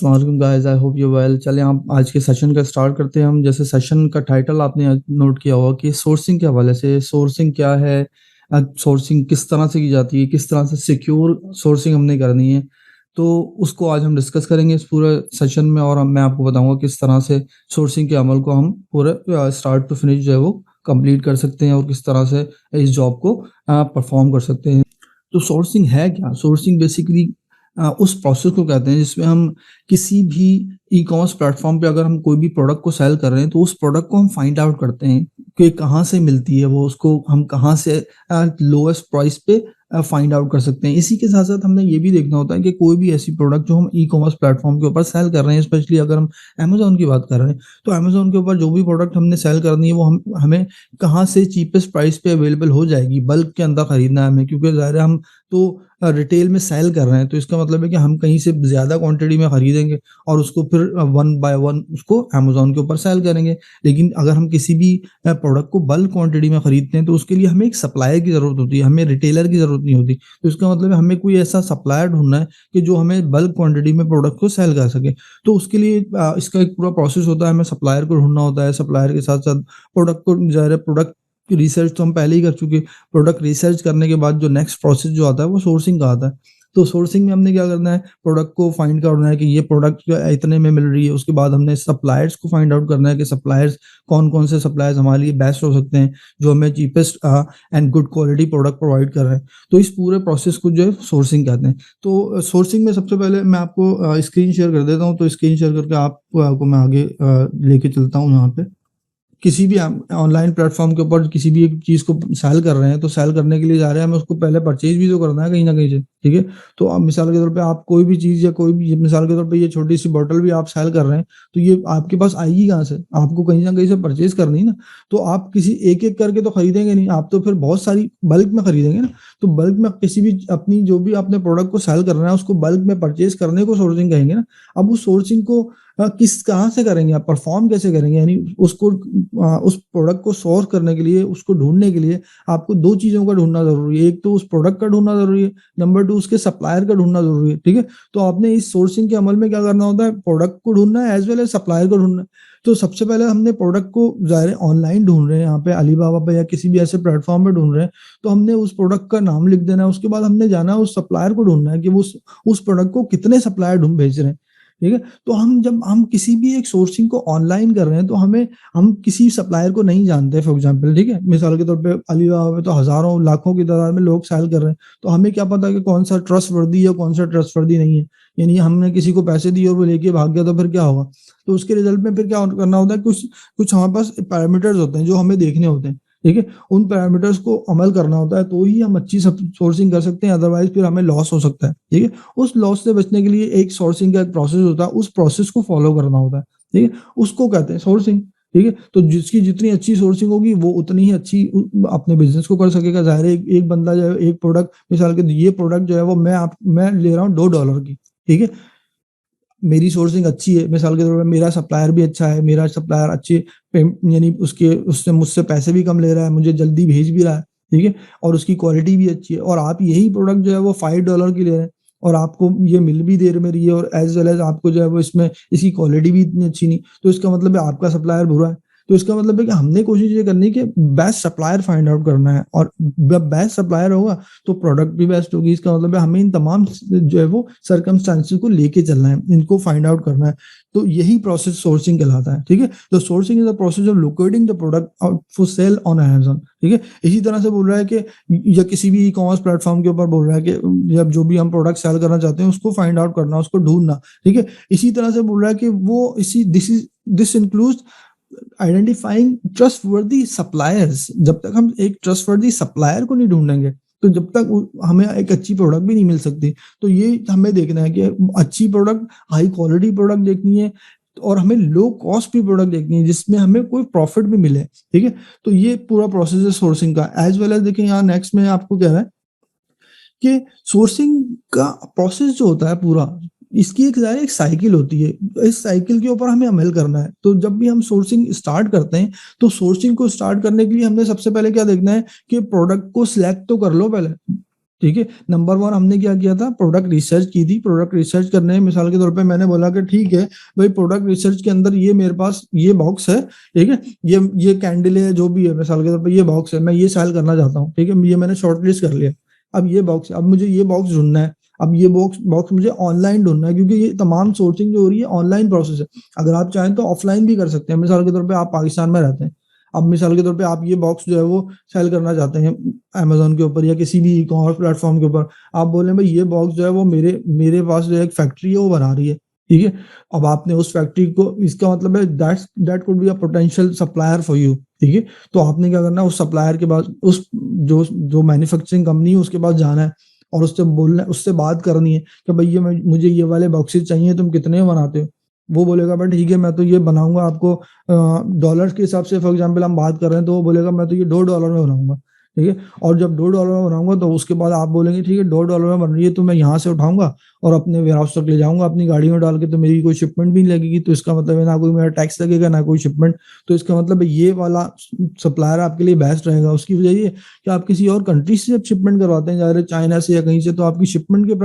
अस्सलाम वालेकुम guys, I hope you well. चलें आप आज के सेशन का स्टार्ट करते हैं हम। जैसे सेशन का टाइटल आपने नोट किया होगा कि सोर्सिंग के हवाले से, सोर्सिंग क्या है, सोर्सिंग किस तरह से की जाती है, किस तरह से सिक्योर सोर्सिंग हमने करनी है, तो उसको आज हम डिस्कस करेंगे इस पूरे सेशन में। और मैं आपको बताऊंगा किस तरह से सोर्सिंग के अमल को हम पूरे स्टार्ट टू फिनिश जो है वो कंप्लीट कर सकते हैं और किस तरह से इस जॉब को परफॉर्म कर सकते हैं। तो सोर्सिंग है क्या? सोर्सिंग बेसिकली उस प्रोसेस को कहते हैं जिसमें हम किसी भी ई-कॉमर्स प्लेटफ़ॉर्म पे अगर हम कोई भी प्रोडक्ट को सेल कर रहे हैं, तो उस प्रोडक्ट को हम फाइंड आउट करते हैं कि कहाँ से मिलती है वो, उसको हम कहाँ से लोएस्ट प्राइस पे फाइंड आउट कर सकते हैं। इसी के साथ-साथ हमने ये भी देखना होता है कि कोई भी ऐसी प्रोडक्ट जो हम ई-कॉमर्स प्लेटफ़ॉर्म के ऊपर सेल कर रहे हैं, स्पेशली अगर हम अमेज़न की बात कर रहे हैं, तो अमेज़न के ऊपर जो भी प्रोडक्ट हमने सेल करनी है, वो हम हमें कहाँ से चीपेस्ट प्राइस पे अवेलेबल हो जाएगी। बल्क के अंदर खरीदना है हमें, क्योंकि ज़ाहिर है हम तो रिटेल में सेल कर रहे हैं, तो इसका मतलब है कि हम कहीं से ज़्यादा क्वांटिटी में खरीदेंगे और उसको फिर वन बाय वन उसको अमेज़न के ऊपर सेल करेंगे। लेकिन अगर हम किसी भी प्रोडक्ट को बल्क क्वांटिटी में खरीदते हैं, तो उसके लिए हमें एक सप्लायर की ज़रूरत होती है, हमें रिटेलर की ज़रूरत नहीं होती। तो इसका मतलब है हमें कोई ऐसा सप्लायर ढूँढना है कि जो हमें बल्क क्वांटिटी में प्रोडक्ट को सेल कर सके। तो उसके लिए इसका एक पूरा प्रोसेस होता है, हमें सप्लायर को ढूँढना होता है, सप्लायर के साथ-साथ प्रोडक्ट को ज़ाहिर है प्रोडक्ट की रिसर्च तो हम पहले ही कर चुके। प्रोडक्ट रिसर्च करने के बाद जो नेक्स्ट प्रोसेस जो आता है वो सोर्सिंग का आता है। तो सोर्सिंग में हमने क्या करना है, प्रोडक्ट को फाइंड करना है कि ये प्रोडक्ट जो है इतने में मिल रही है। उसके बाद हमने सप्लायर्स को फाइंड आउट करना है कि सप्लायर्स कौन-कौन से सप्लायर्स हमारे लिए बेस्ट हो सकते हैं, जो हमें cheapest and good quality product provide कर रहे हैं। तो इस पूरे प्रोसेस को जो है सोर्सिंग कहते हैं। तो सोर्सिंग में सबसे पहले मैं आपको स्क्रीन शेयर कर देता हूँ, तो स्क्रीन शेयर करके आपको मैं आगे लेके चलता हूँ यहाँ पे। किसी भी हम ऑनलाइन प्लेटफ़ॉर्म के ऊपर किसी भी एक चीज़ को सेल कर रहे हैं, तो सेल करने के लिए जा रहे हैं, हमें उसको पहले परचेज़ भी तो करना है कहीं न कहीं से, ठीक है? तो अब मिसाल के तौर पे आप कोई भी चीज़ या कोई भी मिसाल के तौर पे ये छोटी-सी बॉटल भी आप सेल कर रहे हैं, तो ये आपके पास आएगी कहाँ से? आपको कहीं न कहीं से परचेज़ करनी है ना। तो आप किसी एक-एक करके तो खरीदेंगे नहीं, आप तो फिर बहुत सारी बल्क में खरीदेंगे ना। तो बल्क में किसी भी अपनी जो भी आपने प्रोडक्ट को सेल करना है, उसको बल्क में परचेज़ करने को सोर्सिंग कहेंगे ना। अब उस सोर्सिंग को किस कहाँ से करेंगे आप, परफ़ॉर्म कैसे करेंगे? यानी उसको उस प्रोडक्ट को सोर्स करने के लिए, उसको ढूँढने के लिए आपको 2 चीज़ों का ढूँढना ज़रूरी है। एक तो उस प्रोडक्ट का ढूँढना ज़रूरी है, नंबर 2 उसके सप्लायर का ढूँढना ज़रूरी है, ठीक है? तो आपने इस सोर्सिंग के अमल में क्या करना होता है, प्रोडक्ट को ढूँढना है एज़ वेल एज़ सप्लायर को ढूँढना है। तो सबसे पहले हमने प्रोडक्ट को ज़ाहिर है ऑनलाइन ढूँढ रहे हैं, यहाँ पे अलीबाबा पे या किसी भी ऐसे प्लेटफ़ॉर्म पे ढूँढ रहे हैं, तो हमने उस प्रोडक्ट का नाम लिख देना है, उसके बाद हमने जाना है उस सप्लायर को ढूँढना है कि वो उस प्रोडक्ट को कितने सप्लायर ढूँढ भेज रहे हैं, ठीक है? तो जब हम किसी भी एक सोर्सिंग को ऑनलाइन कर रहे हैं, तो हम किसी सप्लायर को नहीं जानते फॉर एग्ज़ाम्पल, ठीक है? मिसाल के तौर पे अलीबाबा पे तो हज़ारों, लाखों की तादाद में लोग सेल कर रहे हैं, तो हमें क्या पता कि कौन-सा ट्रस्टवर्दी है, कौन-सा ट्रस्टवर्दी नहीं है। यानी हमने किसी को पैसे दिए और वो लेके भाग गया, तो फिर क्या होगा? तो उसके रिज़ल्ट में फिर क्या करना होता है, कुछ कुछ हमारे पास पैरामीटर्स होते हैं, जो हमें देखने होते हैं, ठीक है? उन पैरामीटर्स को अमल करना होता है, तो ही हम अच्छी सोर्सिंग कर सकते हैं, अदरवाइज़ फिर हमें लॉस हो सकता है, ठीक है? उस लॉस से बचने के लिए एक सोर्सिंग का एक प्रोसेस होता है, उस प्रोसेस को फॉलो करना होता है, ठीक है? उसको कहते हैं सोर्सिंग, ठीक है? तो जिसकी जितनी अच्छी सोर्सिंग होगी, वो उतनी ही अच्छी अपने बिज़नेस को कर सकेगा। ज़ाहिर है एक एक बंदा जो है एक प्रोडक्ट, मिसाल के ये प्रोडक्ट जो है वो मैं ले रहा हूँ $2 की, ठीक है? मेरी सोर्सिंग अच्छी है, मिसाल के तौर पे मेरा सप्लायर भी अच्छा है, मेरा सप्लायर अच्छे यानी उससे मुझसे पैसे भी कम ले रहा है, मुझे जल्दी भेज भी रहा है, ठीक है? और उसकी क्वालिटी भी अच्छी है और आप यही प्रोडक्ट जो है वो $5 की ले रहे हैं और आपको ये मिल भी देर में रही है और एज़ वेल एज़ आपको जो है वो इसमें इसकी क्वालिटी भी इतनी अच्छी नहीं, तो इसका मतलब है आपका सप्लायर बुरा है। तो इसका मतलब है कि हमने कोशिश ये करनी है कि बेस्ट सप्लायर फाइंड आउट करना है और जब बेस्ट सप्लायर होगा तो प्रोडक्ट भी बेस्ट होगी। इसका मतलब है हमें इन तमाम जो है वो सर्कमस्टेंसेस को लेके चलना है, इनको फाइंड आउट करना है। तो यही प्रोसेस सोर्सिंग कहलाता है, ठीक है? तो sourcing is the process of locating the product out for sale on Amazon, ठीक है? इसी तरह से बोल रहा है कि या किसी भी ई-कॉमर्स प्लेटफ़ॉर्म के ऊपर बोल रहा है कि जब जो भी हम प्रोडक्ट सेल करना चाहते हैं उसको फाइंड आउट करना, उसको ढूँढना, ठीक है? इसी तरह से बोल रहा है कि वो इसी this includes identifying trustworthy suppliers. जब तक हम एक ट्रस्टवर्दी सप्लायर को नहीं ढूँढेंगे, तो जब तक हमें एक अच्छी प्रोडक्ट भी नहीं मिल सकती। तो ये हमें देखना है कि अच्छी प्रोडक्ट, हाई क्वालिटी प्रोडक्ट देखनी है और हमें लो कॉस्ट भी प्रोडक्ट देखनी है जिसमें हमें कोई प्रॉफिट भी मिले, ठीक है? तो ये पूरा प्रोसेस है सोर्सिंग का। एज़ वेल एज़ देखिए यहाँ नेक्स्ट में आपको कह रहा है कि सोर्सिंग का प्रोसेस जो होता है पूरा, इसकी एक ज़ाहिर एक साइकिल होती है। इस साइकिल के ऊपर हमें अमल करना है। तो जब भी हम सोर्सिंग स्टार्ट करते हैं, तो सोर्सिंग को स्टार्ट करने के लिए हमने सबसे पहले क्या देखना है कि प्रोडक्ट को सिलेक्ट तो कर लो पहले। ठीक है? नंबर 1 हमने क्या किया था, प्रोडक्ट रिसर्च की थी। प्रोडक्ट रिसर्च करने में मिसाल के तौर पे मैंने बोला कि ठीक है, भाई प्रोडक्ट रिसर्च के अंदर ये मेरे पास ये बॉक्स है, ठीक है? ये कैंडल है, जो भी है, मिसाल के तौर पे ये बॉक्स है, मैं ये सेल करना चाहता हूँ, ठीक है? ये मैंने शॉर्टलिस्ट कर लिया। अब ये बॉक्स है, अब मुझे ये बॉक्स ढूँढना है। अब ये बॉक्स बॉक्स मुझे ऑनलाइन ढूँढना है, क्योंकि ये तमाम सोर्सिंग जो हो रही है ऑनलाइन प्रोसेस है। अगर आप चाहें तो ऑफलाइन भी कर सकते हैं। मिसाल के तौर पे आप पाकिस्तान में रहते हैं। अब मिसाल के तौर पे आप ये बॉक्स जो है वो सेल करना चाहते हैं अमेज़न के ऊपर या किसी भी ई-कॉमर्स प्लेटफ़ॉर्म के ऊपर। आप बोले भाई ये बॉक्स जो है वो मेरे मेरे पास जो है एक फैक्ट्री है वो बना रही है, ठीक है? अब आपने उस फैक्ट्री को, इसका मतलब है that could be a potential supplier for you, ठीक है? तो आपने क्या करना है, उस सप्लायर के पास, उस जो जो मैन्युफैक्चरिंग कंपनी है उसके पास जाना है और उससे बोलना है, उससे बात करनी है कि भई ये मुझे ये वाले बॉक्सेस चाहिए, तुम कितने में बनाते हो? वो बोलेगा भाई ठीक है, मैं तो ये बनाऊँगा आपको डॉलर्स के हिसाब से, फॉर एग्ज़ाम्पल हम बात कर रहे हैं, तो वो बोलेगा मैं तो ये $2 में बनाऊँगा, ठीक है? और जब $2 में बनाऊँगा तो उसके बाद आप बोलेंगे ठीक है $2 में बन रही है, तो मैं यहाँ से उठाऊँगा और अपने वेयरहाउस तक ले जाऊँगा अपनी गाड़ी में डाल के, तो मेरी कोई शिपमेंट भी नहीं लगेगी। तो इसका मतलब है ना कोई मेरा टैक्स लगेगा, ना कोई शिपमेंट। तो इसका मतलब है ये वाला सप्लायर आपके लिए बेस्ट रहेगा। उसकी वजह ये कि आप किसी और कंट्री से जब शिपमेंट करवाते हैं, ज़ाहिर है चाइना से या कहीं से, तो आपकी शिपमेंट के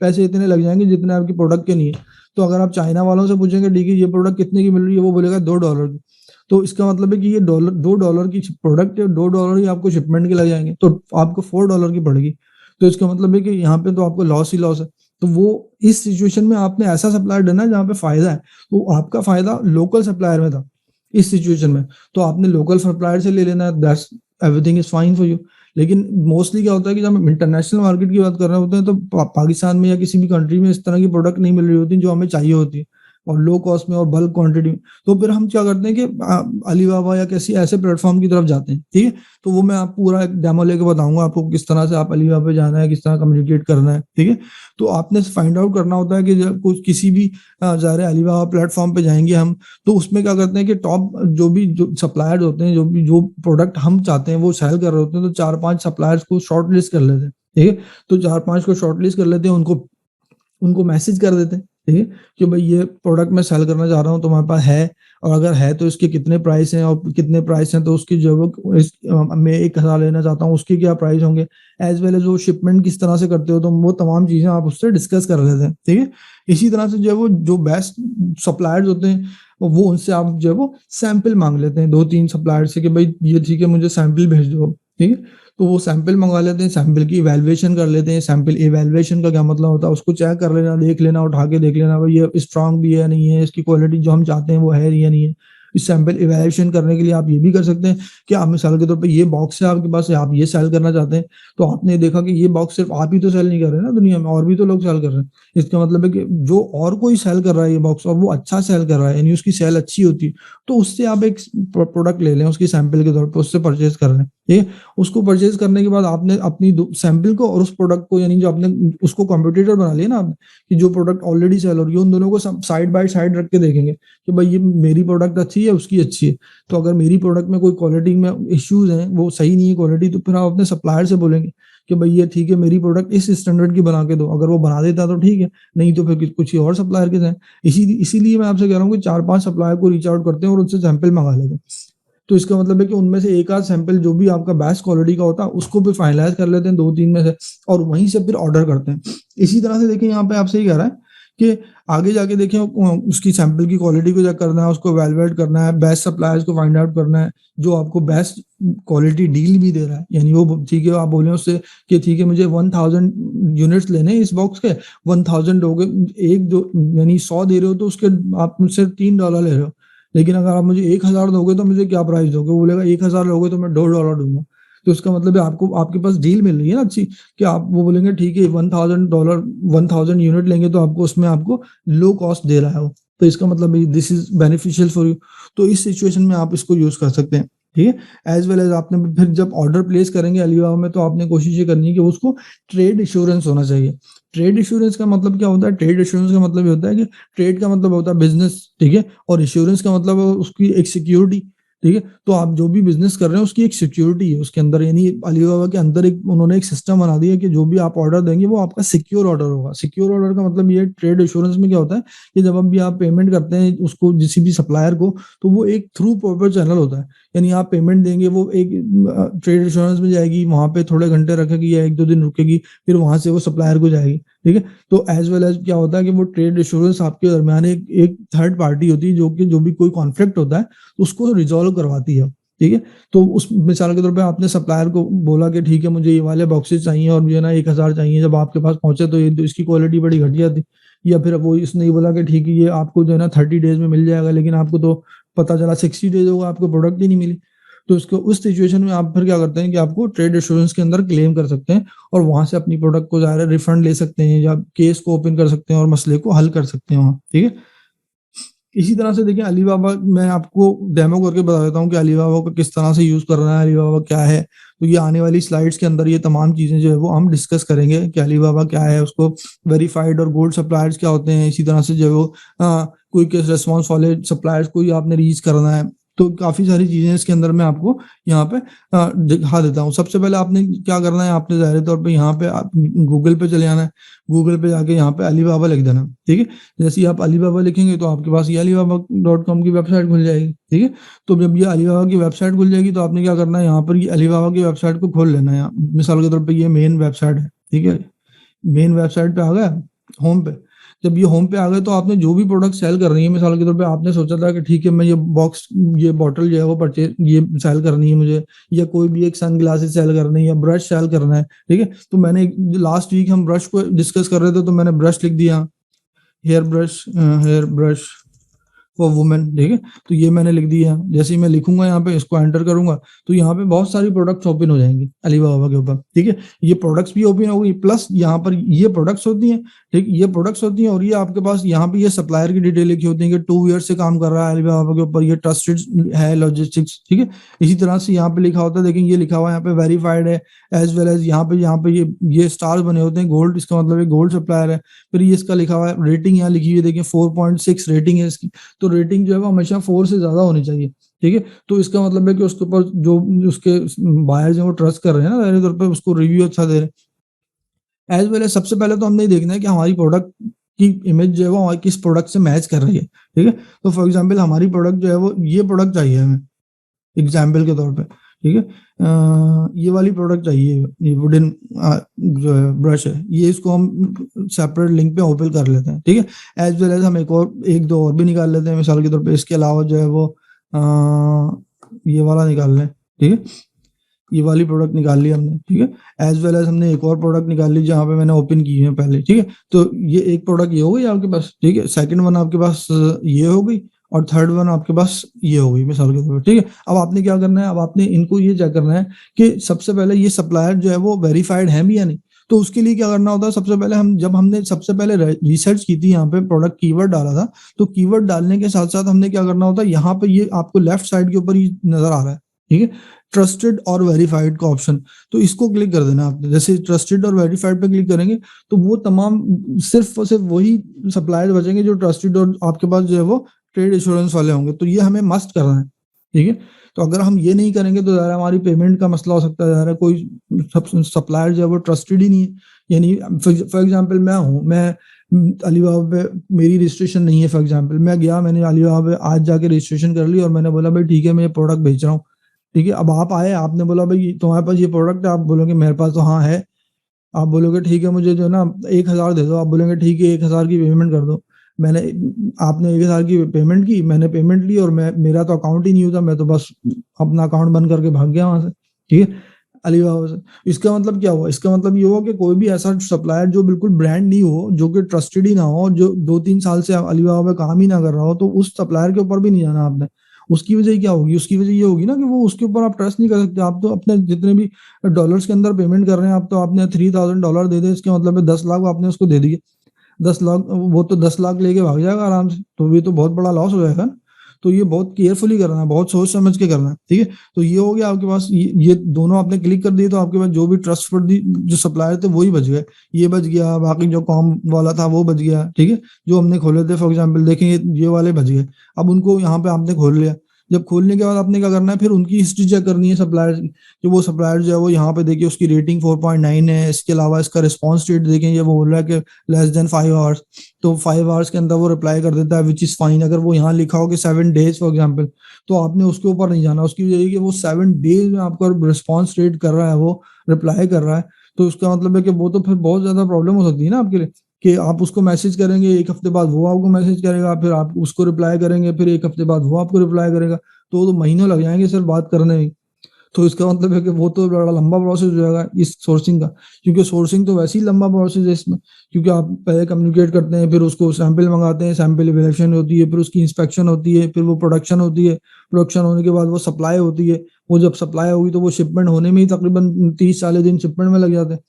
पैसे इतने लग जाएँगे जितने आपके प्रोडक्ट के नहीं है। तो अगर आप चाइना वालों से पूछेंगे ठीक है ये प्रोडक्ट कितने की मिल रही है, वो बोलेगा $2 की। तो इसका मतलब है कि ये $2 की प्रोडक्ट है, $2 ही आपको शिपमेंट के लग जाएँगे, तो आपको $4 की पड़ेगी। तो इसका मतलब है कि यहाँ पे तो आपको लॉस ही लॉस है। तो वो इस सिचुएशन में आपने ऐसा सप्लायर ढूँढना है जहाँ पे फ़ायदा है। तो आपका फ़ायदा लोकल सप्लायर में था, इस सिचुएशन में। तो आपने लोकल सप्लायर से ले लेना है, that's everything is fine for you. लेकिन मोस्टली क्या होता है कि जब हम इंटरनेशनल मार्केट की बात कर रहे होते हैं, तो पाकिस्तान में या किसी भी कंट्री में इस तरह की प्रोडक्ट नहीं मिल रही होती जो हमें चाहिए होती है, और लो कॉस्ट में और बल्क क्वांटिटी में। तो फिर हम क्या करते हैं कि अलीबाबा या किसी ऐसे प्लेटफ़ॉर्म की तरफ जाते हैं, ठीक है? तो वो मैं आप पूरा एक डेमो लेके बताऊँगा आपको किस तरह से आप अलीबाबा पे जाना है, किस तरह कम्युनिकेट करना है, ठीक है? तो आपने फाइंड आउट करना होता है कि जब कुछ किसी भी ज़ाहिर है अलीबाबा प्लेटफ़ॉर्म पे जाएँगे हम, तो उसमें क्या करते हैं कि टॉप जो सप्लायर्स होते हैं, जो प्रोडक्ट हम चाहते हैं वो सेल कर रहे होते हैं, तो 4-5 सप्लायर्स को शॉर्टलिस्ट कर लेते हैं, ठीक है? तो 4-5 को शॉर्टलिस्ट कर लेते हैं, उनको उनको मैसेज कर देते हैं, ठीक है? कि भाई ये प्रोडक्ट मैं सेल करना चाह रहा हूँ, तुम्हारे पास है? और अगर है तो इसके कितने प्राइस हैं, और कितने प्राइस हैं तो उसकी जो है वो मैं 1000 लेना चाहता हूँ, उसके क्या प्राइस होंगे? एज़ वेल एज़ वो शिपमेंट किस तरह से करते हो, तो वो तमाम चीज़ें आप उससे डिस्कस कर लेते हैं, ठीक है? इसी तरह से जो है वो जो बेस्ट सप्लायर्स होते हैं, वो उनसे आप जो है वो सैंपल माँग लेते हैं 2-3 सप्लायर से कि भाई ये ठीक है, मुझे सैंपल भेज दो, ठीक है? तो वो सैंपल मँगवा लेते हैं, सैंपल की इवैल्यूएशन कर लेते हैं। सैंपल इवैल्यूएशन का क्या मतलब होता है, उसको चेक कर लेना, देख लेना, उठा के देख लेना भाई ये स्ट्रॉन्ग भी है, नहीं है, इसकी क्वालिटी जो हम चाहते हैं वो है या नहीं है। इस सैंपल इवैल्यूएशन करने के लिए आप ये भी कर सकते हैं कि आप मिसाल के तौर पे ये बॉक्स है आपके पास, आप ये सेल करना चाहते हैं, तो आपने देखा कि ये बॉक्स सिर्फ़ आप ही तो सेल नहीं कर रहे हैं ना दुनिया में, और भी तो लोग सेल कर रहे हैं। इसका मतलब है कि जो और कोई सेल कर रहा है ये बॉक्स और वो अच्छा सेल कर रहा है, यानी उसकी सेल अच्छी होती है, तो उससे आप एक प्रोडक्ट ले लें उसकी सैंपल के तौर पे, उससे परचेज़ कर लें, ठीक है? उसको परचेज़ करने के बाद आपने अपनी दो सैंपल को और उस प्रोडक्ट को, यानी जो आपने उसको कॉम्पिटिटर बना लिया ना आपने, कि जो प्रोडक्ट ऑलरेडी सेल हो रही है, उन दोनों को साइड बाय साइड रख के देखेंगे कि भाई ये मेरी प्रोडक्ट अच्छी है, उसकी अच्छी है। तो अगर मेरी प्रोडक्ट में कोई क्वालिटी में इश्यूज़ हैं, वो सही नहीं है क्वालिटी, तो फिर आप अपने सप्लायर से बोलेंगे कि भाई ये ठीक है, मेरी प्रोडक्ट इस स्टैंडर्ड की बना के दो। अगर वो बना देता है तो ठीक है, नहीं तो फिर कुछ ही और सप्लायर के जाएँ। इसीलिए मैं आपसे कह रहा हूँ कि 4-5 सप्लायर को रीच आउट करते हैं और उनसे सैंपल मँगा लेते हैं। तो इसका मतलब है कि उनमें से एक आध सैंपल जो भी आपका बेस्ट क्वालिटी का होता है, उसको फिर फाइनलाइज़ कर लेते हैं 2-3 में से, और वहीं से फिर ऑर्डर करते हैं। इसी तरह से देखिए यहाँ पे आपसे ये कह रहा है कि आगे जाके देखिए उसकी सैंपल की क्वालिटी को चेक करना है, उसको इवैल्यूएट करना है, बेस्ट सप्लायर्स को फाइंड आउट करना है, जो आपको बेस्ट क्वालिटी डील भी दे रहा है। यानी वो ठीक है, आप बोले उससे कि ठीक है मुझे 1000 यूनिट्स लेने हैं इस बॉक्स के, 1000 दोगे, 1-2 यानी 100 दे रहे हो तो उसके आप मुझसे $3 ले रहे हो। लेकिन अगर आप मुझे 1000 दोगे तो मुझे क्या प्राइस दोगे? वो बोलेगा 1000 लोगे तो मैं $2 दूँगा। तो इसका मतलब है आपको आपके पास डील मिल रही है ना अच्छी, कि आप वो बोलेंगे ठीक है $1000 1000 यूनिट लेंगे तो आपको उसमें आपको लो कॉस्ट दे रहा है वो। तो इसका मतलब है this is beneficial for you. तो इस सिचुएशन में आप इसको यूज़ कर सकते हैं, ठीक है? एज़ वेल एज़ आपने फिर जब ऑर्डर प्लेस करेंगे अलीबाबा में, तो आपने कोशिश ये करनी है कि उसको ट्रेड एश्योरेंस होना चाहिए। ट्रेड एश्योरेंस का मतलब क्या होता है? ट्रेड एश्योरेंस का मतलब ये होता है कि ट्रेड का मतलब होता है बिज़नेस, ठीक है? और एश्योरेंस का मतलब है उसकी एक सिक्योरिटी, ठीक है? तो आप जो भी बिज़नेस कर रहे हैं उसकी एक सिक्योरिटी है उसके अंदर, यानी अलीबाबा के अंदर एक उन्होंने एक सिस्टम बना दिया है कि जो भी आप ऑर्डर देंगे वो आपका सिक्योर ऑर्डर होगा। सिक्योर ऑर्डर का मतलब ये ट्रेड एश्योरेंस में क्या होता है कि जब भी आप पेमेंट करते हैं उसको किसी भी सप्लायर को, तो वो एक थ्रू प्रॉपर चैनल होता है। यानी आप पेमेंट देंगे, वो एक ट्रेड एश्योरेंस में जाएगी, वहाँ पे थोड़े घंटे रखेगी या 1-2 दिन रुकेगी, फिर वहाँ से वो सप्लायर को जाएगी, ठीक है? तो एज़ वेल एज़ क्या होता है कि वो ट्रेड एश्योरेंस आपके दरमियान एक एक थर्ड पार्टी होती है, जो कि जो भी कोई कॉन्फ्लिक्ट होता है, उसको रिज़ॉल्व करवाती है, ठीक है? तो उस मिसाल के तौर पे आपने सप्लायर को बोला कि ठीक है मुझे ये वाले बॉक्सेस चाहिए और मुझे ना 1000 चाहिए, जब आपके पास पहुँचे तो ये तो इसकी क्वालिटी बड़ी घटिया थी। या फिर वो इसने ये बोला कि ठीक है ये आपको जो है ना 30 डेज़ में मिल जाएगा, लेकिन आपको तो पता चला 60 डेज़ हो गए, आपको प्रोडक्ट ही नहीं मिली। तो उसको उस सिचुएशन में आप फिर क्या करते हैं कि आपको ट्रेड एश्योरेंस के अंदर क्लेम कर सकते हैं और वहाँ से अपनी प्रोडक्ट को ज़ाहिर है रिफंड ले सकते हैं या केस को ओपन कर सकते हैं और मसले को हल कर सकते हैं वहाँ, ठीक है? इसी तरह से देखिए अलीबाबा मैं आपको डेमो करके बता देता हूँ कि अलीबाबा को किस तरह से यूज़ करना है, अलीबाबा क्या है। तो ये आने वाली स्लाइड्स के अंदर ये तमाम चीज़ें जो है वो हम डिस्कस करेंगे कि अलीबाबा क्या है, उसको वेरिफाइड और गोल्ड सप्लायर्स क्या होते हैं। इसी तरह से जो है वो क्विक रिस्पॉन्स वाले सप्लायर्स को ही आपने रीच करना है। तो काफ़ी सारी चीज़ें इसके अंदर मैं आपको यहाँ पे दिखा देता हूँ। सबसे पहले आपने क्या करना है, आपने ज़ाहिर तौर पे यहाँ पे आप गूगल पे चले जाना है। गूगल पे जाके यहाँ पे अलीबाबा लिख देना, ठीक है? जैसे ही आप अलीबाबा लिखेंगे तो आपके पास ये अलीबाबा.com की वेबसाइट खुल जाएगी, ठीक है? तो जब ये अलीबाबा की वेबसाइट खुल जाएगी तो आपने क्या करना है, यहाँ पर ये अलीबाबा की वेबसाइट को खोल लेना है। यहाँ मिसाल के तौर पे ये मेन वेबसाइट है, ठीक है? मेन वेबसाइट पे आ गया, होम पे। जब ये होम पे आ गए तो आपने जो भी प्रोडक्ट सेल कर रही है, मिसाल के तौर पे आपने सोचा था कि ठीक है मैं ये बॉटल जो है वो ये सेल करनी है मुझे, या कोई भी एक सनग्लासेस सेल करनी है या ब्रश सेल करना है, ठीक है? तो मैंने लास्ट वीक हम ब्रश को डिस्कस कर रहे थे तो मैंने ब्रश लिख दिया। हेयर ब्रश फॉर वुमेन, ठीक है? तो ये मैंने लिख दिया। जैसे ही मैं लिखूँगा यहाँ पे, इसको एंटर करूँगा, तो यहाँ पे बहुत सारी प्रोडक्ट्स ओपन हो जाएँगी अलीबाबा के ऊपर, ठीक है? ये प्रोडक्ट्स भी ओपन होगी, प्लस यहाँ पर ये प्रोडक्ट्स होती हैं, ठीक? ये प्रोडक्ट्स होती हैं और ये आपके पास यहाँ पे ये सप्लायर की डिटेल लिखी होती है कि 2 ईयर्स से काम कर रहा है अलीबाबा के ऊपर, ये ट्रस्टेड है लॉजिस्टिक्स, ठीक है? इसी तरह से यहाँ पे लिखा होता है, देखिए ये लिखा हुआ है यहाँ पे वेरिफाइड है, एज़ वेल एज़ यहाँ पे ये स्टार्स बने होते हैं गोल्ड, इसका मतलब ये गोल्ड सप्लायर है। फिर ये इसका लिखा हुआ है, रेटिंग यहाँ लिखी हुई है, देखिए 4.6 रेटिंग है इसकी। तो रेटिंग जो है वो हमेशा 4 से ज़्यादा होनी चाहिए, ठीक है? तो इसका मतलब है कि उसके ऊपर जो उसके बायर्स हैं वो ट्रस्ट कर रहे हैं ना, ज़ाहिर तौर पे उसको रिव्यू अच्छा दे रहे हैं। एज़ वेल एज़ सबसे पहले तो हमने ये देखना है कि हमारी प्रोडक्ट की इमेज जो है वो हमारी किस प्रोडक्ट से मैच कर रही है, ठीक है? तो फॉर एग्ज़ाम्पल हमारी प्रोडक्ट जो है वो ये प्रोडक्ट चाहिए हमें, एग्ज़ाम्पल के तौर पे, ठीक है? ये वाली प्रोडक्ट चाहिए, ये वुडन जो है ब्रश है, ये इसको हम सेपरेट लिंक पे ओपन कर लेते हैं, ठीक है? एज़ वेल एज़ हम 1-2 और भी निकाल लेते हैं, मिसाल के तौर पे इसके अलावा जो है वो ये वाला निकाल लें, ठीक है? ये वाली प्रोडक्ट निकाल ली हमने, ठीक है? एज़ वेल एज़ हमने एक और प्रोडक्ट निकाल ली जहाँ पे मैंने ओपन की है पहले, ठीक है? तो ये एक प्रोडक्ट ये हो गई आपके पास, ठीक है? सेकंड वन आपके पास ये हो गई और थर्ड वन आपके पास ये हो गई मिसाल के तौर पे, ठीक है? अब आपने क्या करना है, अब आपने इनको ये चेक करना है कि सबसे पहले ये सप्लायर जो है वो वेरिफाइड है भी या नहीं? तो उसके लिए क्या करना होता है, सबसे पहले हमने सबसे पहले रिसर्च की थी यहाँ पे, प्रोडक्ट कीवर्ड डाला था, तो कीवर्ड डालने के साथ-साथ हमने क्या करना होता है, यहाँ पे ये आपको लेफ्ट साइड के ऊपर ही नज़र आ रहा है, ठीक है? ट्रस्टेड और वेरिफाइड का ऑप्शन, तो इसको क्लिक कर देना आपने। जैसे ट्रस्टेड और वेरिफाइड पे क्लिक करेंगे, तो वो तमाम सिर्फ़ और सिर्फ़ वही सप्लायर बचेंगे जो ट्रस्टेड और आपके पास जो है वो ट्रेड एश्योरेंस वाले होंगे, तो ये हमें मस्ट करना है, ठीक है? तो अगर हम ये नहीं करेंगे तो ज़रा हमारी पेमेंट का मसला हो सकता है, ज़रा कोई सप्लायर जो है वो ट्रस्टेड ही नहीं है। यानी फॉर एग्ज़ाम्पल मैं हूँ, मैं अलीबाबा पे मेरी रजिस्ट्रेशन नहीं है, फॉर एग्ज़ाम्पल मैं गया, मैंने अलीबाबा पे आज जाके रजिस्ट्रेशन कर ली और मैंने बोला भाई ठीक है मैं ये प्रोडक्ट बेच रहा हूँ, ठीक है? अब आप आए, आपने बोला भाई तुम्हारे पास ये प्रोडक्ट है, आप बोलोगे मेरे पास तो हाँ है। आप बोलोगे ठीक है मुझे जो है ना 1000 दे दो, आप बोलेंगे ठीक है 1000 की पेमेंट कर दो। मैंने आपने 1000 की पेमेंट की, मैंने पेमेंट ली और मेरा तो अकाउंट ही नहीं होता, मैं तो बस अपना अकाउंट बंद करके भाग गया वहाँ से, ठीक है? अलीबाबा से। इसका मतलब क्या हुआ? इसका मतलब ये हुआ कि कोई भी ऐसा सप्लायर जो बिल्कुल ब्रांड न्यू हो, जो कि ट्रस्टेड ही ना हो, जो 2-3 साल से अलीबाबा पे काम ही ना कर रहा हो, तो उस सप्लायर के ऊपर भी नहीं जाना आपने। उसकी वजह क्या होगी? उसकी वजह ये होगी ना कि वो उसके ऊपर आप ट्रस्ट नहीं कर सकते। आप तो अपने जितने भी डॉलर्स के अंदर पेमेंट कर रहे हैं, आप तो आपने $3000 दे दें, इसका मतलब है 10 लाख आपने उसको दे दिए। 10 लाख, वो तो 10 लाख लेके भाग जाएगा आराम से, तो ये तो बहुत बड़ा लॉस हो जाएगा ना। तो ये बहुत केयरफुली करना है, बहुत सोच समझ के करना है, ठीक है? तो ये हो गया आपके पास, ये दोनों आपने क्लिक कर दिए तो आपके पास जो भी ट्रस्टवर्दी जो सप्लायर थे वही बच गए। ये बच गया, बाकी जो कॉम वाला था वो बच गया, ठीक है? जो हमने खोले थे फॉर एग्ज़ाम्पल देखें ये वाले बच गए। अब उनको यहाँ पे आपने खोल लिया, जब खोलने के बाद आपने क्या करना है, फिर उनकी हिस्ट्री चेक करनी है सप्लायर की, कि वो सप्लायर जो है वो यहाँ पे देखिए उसकी रेटिंग 4.9 है, इसके अलावा इसका रिस्पॉन्स रेट देखें, ये वो बोल रहा है कि लेस देन 5 आवर्स, तो 5 आवर्स के अंदर वो रिप्लाई कर देता है विच इज फाइन। अगर वो यहाँ लिखा हो कि 7 डेज फॉर एग्जाम्पल, तो आपने उसके ऊपर नहीं जाना, उसकी वजह कि वो 7 डेज में आपका रिस्पॉन्स रेट कर रहा है, वो रिप्लाई कर रहा है, तो उसका मतलब है कि वो तो फिर बहुत ज्यादा प्रॉब्लम हो सकती है ना आपके लिए, कि आप उसको मैसेज करेंगे, एक हफ्ते बाद वो आपको मैसेज करेगा, फिर आप उसको रिप्लाई करेंगे, फिर एक हफ्ते बाद वो आपको रिप्लाई करेगा, तो महीनों लग जाएंगे सर बात करने में। तो इसका मतलब है कि वो तो बड़ा लंबा प्रोसेस हो जाएगा इस सोर्सिंग का, क्योंकि सोर्सिंग तो वैसे ही लंबा प्रोसेस है इसमें, क्योंकि आप पहले कम्युनिकेट करते हैं, फिर उसको सैंपल मंगाते हैं, सैंपल इवैल्यूएशन होती है, फिर उसकी इंस्पेक्शन होती है, फिर वो प्रोडक्शन होती है, प्रोडक्शन होने के बाद वो सप्लाई होती है, वो जब सप्लाई होगी तो वो शिपमेंट होने में ही तकरीबन 30-40 दिन शिपमेंट में लग जाते हैं।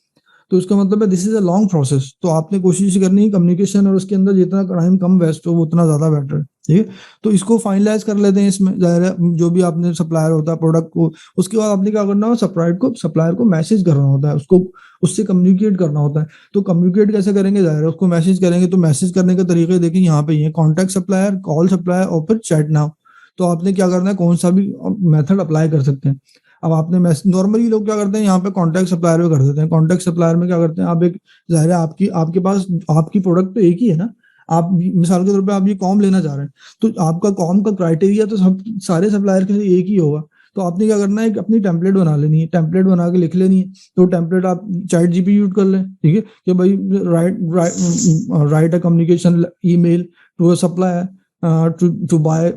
तो इसका मतलब है this is a long process, तो आपने कोशिश करनी है कम्युनिकेशन और उसके अंदर जितना टाइम कम वेस्ट हो वो उतना ज्यादा बेटर है, ठीक है। तो इसको फाइनलाइज कर लेते हैं, इसमें जाहिर है जो भी आपने सप्लायर होता है प्रोडक्ट को, उसके बाद आपने क्या करना हो, सप्लायर को मैसेज करना होता है, उसको उससे कम्युनिकेट करना होता है। तो कम्युनिकेट कैसे करेंगे, जाहिर है उसको मैसेज करेंगे, तो मैसेज करने के तरीके देखें यहाँ पे, ये कॉन्टैक्ट सप्लायर, कॉल सप्लायर और फिर चैट नाउ। तो आपने क्या करना है, कौन सा भी मेथड अप्लाई कर सकते हैं। अब आपने नॉर्मली लोग क्या करते हैं, यहाँ पे कॉन्टैक्ट सप्लायर में कर देते हैं। कॉन्टैक्ट सप्लायर में क्या करते हैं, आप एक, जाहिर है आपकी आपके पास आपकी प्रोडक्ट तो एक ही है ना, आप मिसाल के तौर पे आप ये कॉम लेना चाह रहे हैं, तो आपका कॉम का क्राइटेरिया तो सब सारे सप्लायर के लिए एक ही होगा। तो आपने क्या करना है, एक अपनी टेम्पलेट बना लेनी है, टेम्पलेट बना के लिख लेनी है। तो टेम्पलेट आप चैट जीपीटी यूज कर लें, ठीक है, कि भाई write a communication email to a supplier to buy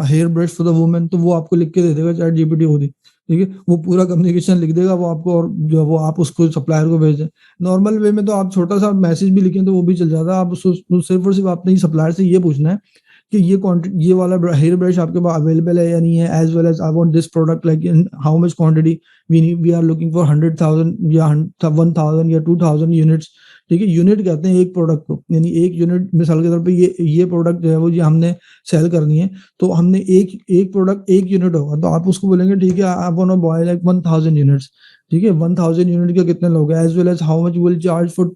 hair brush for the women, तो वो आपको लिख के दे देगा चैट जीपीटी खुद ही, ठीक है, वो पूरा कम्युनिकेशन लिख देगा वो आपको, और जो वो आप उसको सप्लायर को भेज दें। नॉर्मल वे में तो आप छोटा सा मैसेज भी लिखें तो वो भी चल जाता है, आप सिर्फ और सिर्फ आपने सप्लायर से ये पूछना है कि ये वाला हेयर ब्रश आपके पास अवेलेबल है या नहीं है, as well as I want this product like in how much quantity we are looking for 100,000 या 1,000 या 2,000 यूनिट्स, ठीक है। यूनिट कहते हैं एक प्रोडक्ट को, यानी एक यूनिट, मिसाल के तौर पे ये प्रोडक्ट जो है वो ये हमने सेल करनी है, तो हमने एक एक प्रोडक्ट एक यूनिट होगा, तो आप उसको बोलेंगे ठीक है आप want to buy like 1,000 units, ठीक है, 1,000 यूनिट के कितने लोग हैं, as well as how much will charge for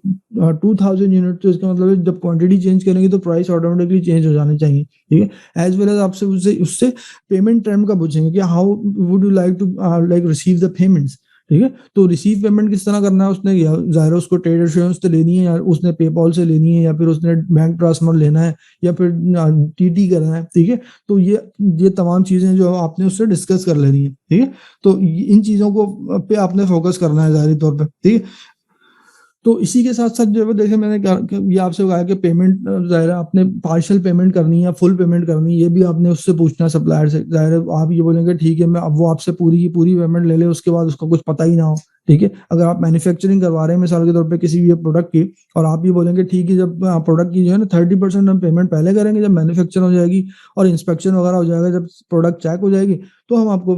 2,000 unit. तो इसका मतलब है जब क्वांटिटी चेंज करेंगे तो प्राइस ऑटोमेटिकली चेंज हो जाने चाहिए, ठीक है। एज वेल एज आपसे उससे उससे पेमेंट टर्म का पूछेंगे कि how would you like to like receive the payments, ठीक है। तो रिसीव पेमेंट किस तरह करना है, उसने जाहिर उसको ट्रेड एश्योरेंस से लेनी है, या उसने पेपॉल से लेनी है, या फिर उसने बैंक ट्रांसफर लेना है, या फिर टीटी करना है, ठीक है। तो ये तमाम चीजें जो आपने उससे डिस्कस कर लेनी है, ठीक है। तो इन चीजों को पे आपने फोकस करना है जाहिर तौर पे, ठीक है। तो इसी के साथ साथ जो है देखिए मैंने ये आपसे कहा कि पेमेंट जाहिर है आपने पार्शियल पेमेंट करनी है या फुल पेमेंट करनी है, ये भी आपने उससे पूछना है सप्लायर से। जाहिर है आप ये बोलेंगे ठीक है मैं, अब वो आपसे पूरी की पूरी पेमेंट ले ले, उसके बाद उसको कुछ पता ही ना हो, ठीक है। अगर आप मैन्युफैक्चरिंग करवा रहे हैं मिसाल के तौर पे किसी भी प्रोडक्ट की, और आप ये बोलेंगे ठीक है जब प्रोडक्ट की जो है ना 30% हम पेमेंट पहले करेंगे, जब मैन्युफैक्चर हो जाएगी और इंस्पेक्शन वगैरह हो जाएगा, जब प्रोडक्ट चेक हो जाएगी, तो हम आपको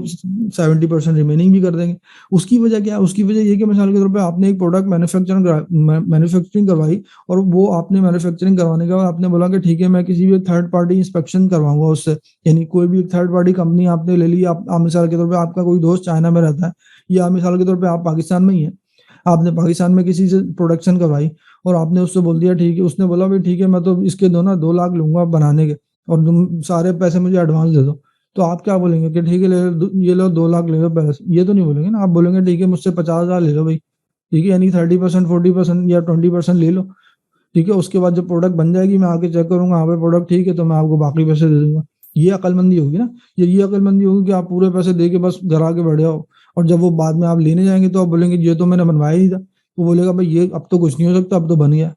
70% रिमेनिंग भी कर देंगे। उसकी वजह क्या है, उसकी वजह ये कि मिसाल के तौर पे आपने एक प्रोडक्ट मैन्युफैक्चरिंग करवाई, और वो आपने मैन्युफैक्चरिंग करवाने के बाद आपने बोला कि ठीक है मैं किसी भी थर्ड पार्टी इंस्पेक्शन करवाऊंगा उससे, यानी कोई भी थर्ड पार्टी कंपनी आपने ले ली, आप मिसाल के तौर पे आपका कोई दोस्त चाइना में रहता है, या मिसाल के तौर पे आप पाकिस्तान में ही है, आपने पाकिस्तान में किसी से प्रोडक्शन करवाई और आपने उससे बोल दिया ठीक है, उसने बोला भाई ठीक है मैं तो इसके दो ना 2 लाख लूंगा बनाने के, और तुम सारे पैसे मुझे एडवांस दे दो। तो आप क्या बोलेंगे कि ठीक है ये लो 2 लाख ले लो पैसे, ये तो नहीं बोलेंगे ना, आप बोलेंगे ठीक है मुझसे 50,000 ले लो भाई, ठीक है, यानी 30% 40% या 20% ले लो, ठीक है। उसके बाद जब प्रोडक्ट बन जाएगी मैं आके चेक करूंगा, हाँ भाई प्रोडक्ट ठीक है, तो मैं आपको बाकी पैसे दे दूंगा। ये अकलमंदी होगी ना, ये अकलमंदी होगी कि आप पूरे पैसे दे के बस घर आके बैठ जाओ, और जब वो बाद में आप लेने जाएंगे तो आप बोलेंगे ये तो मैंने बनवाया ही था, वो बोलेगा भाई ये अब तो कुछ नहीं हो सकता, अब तो बन गया।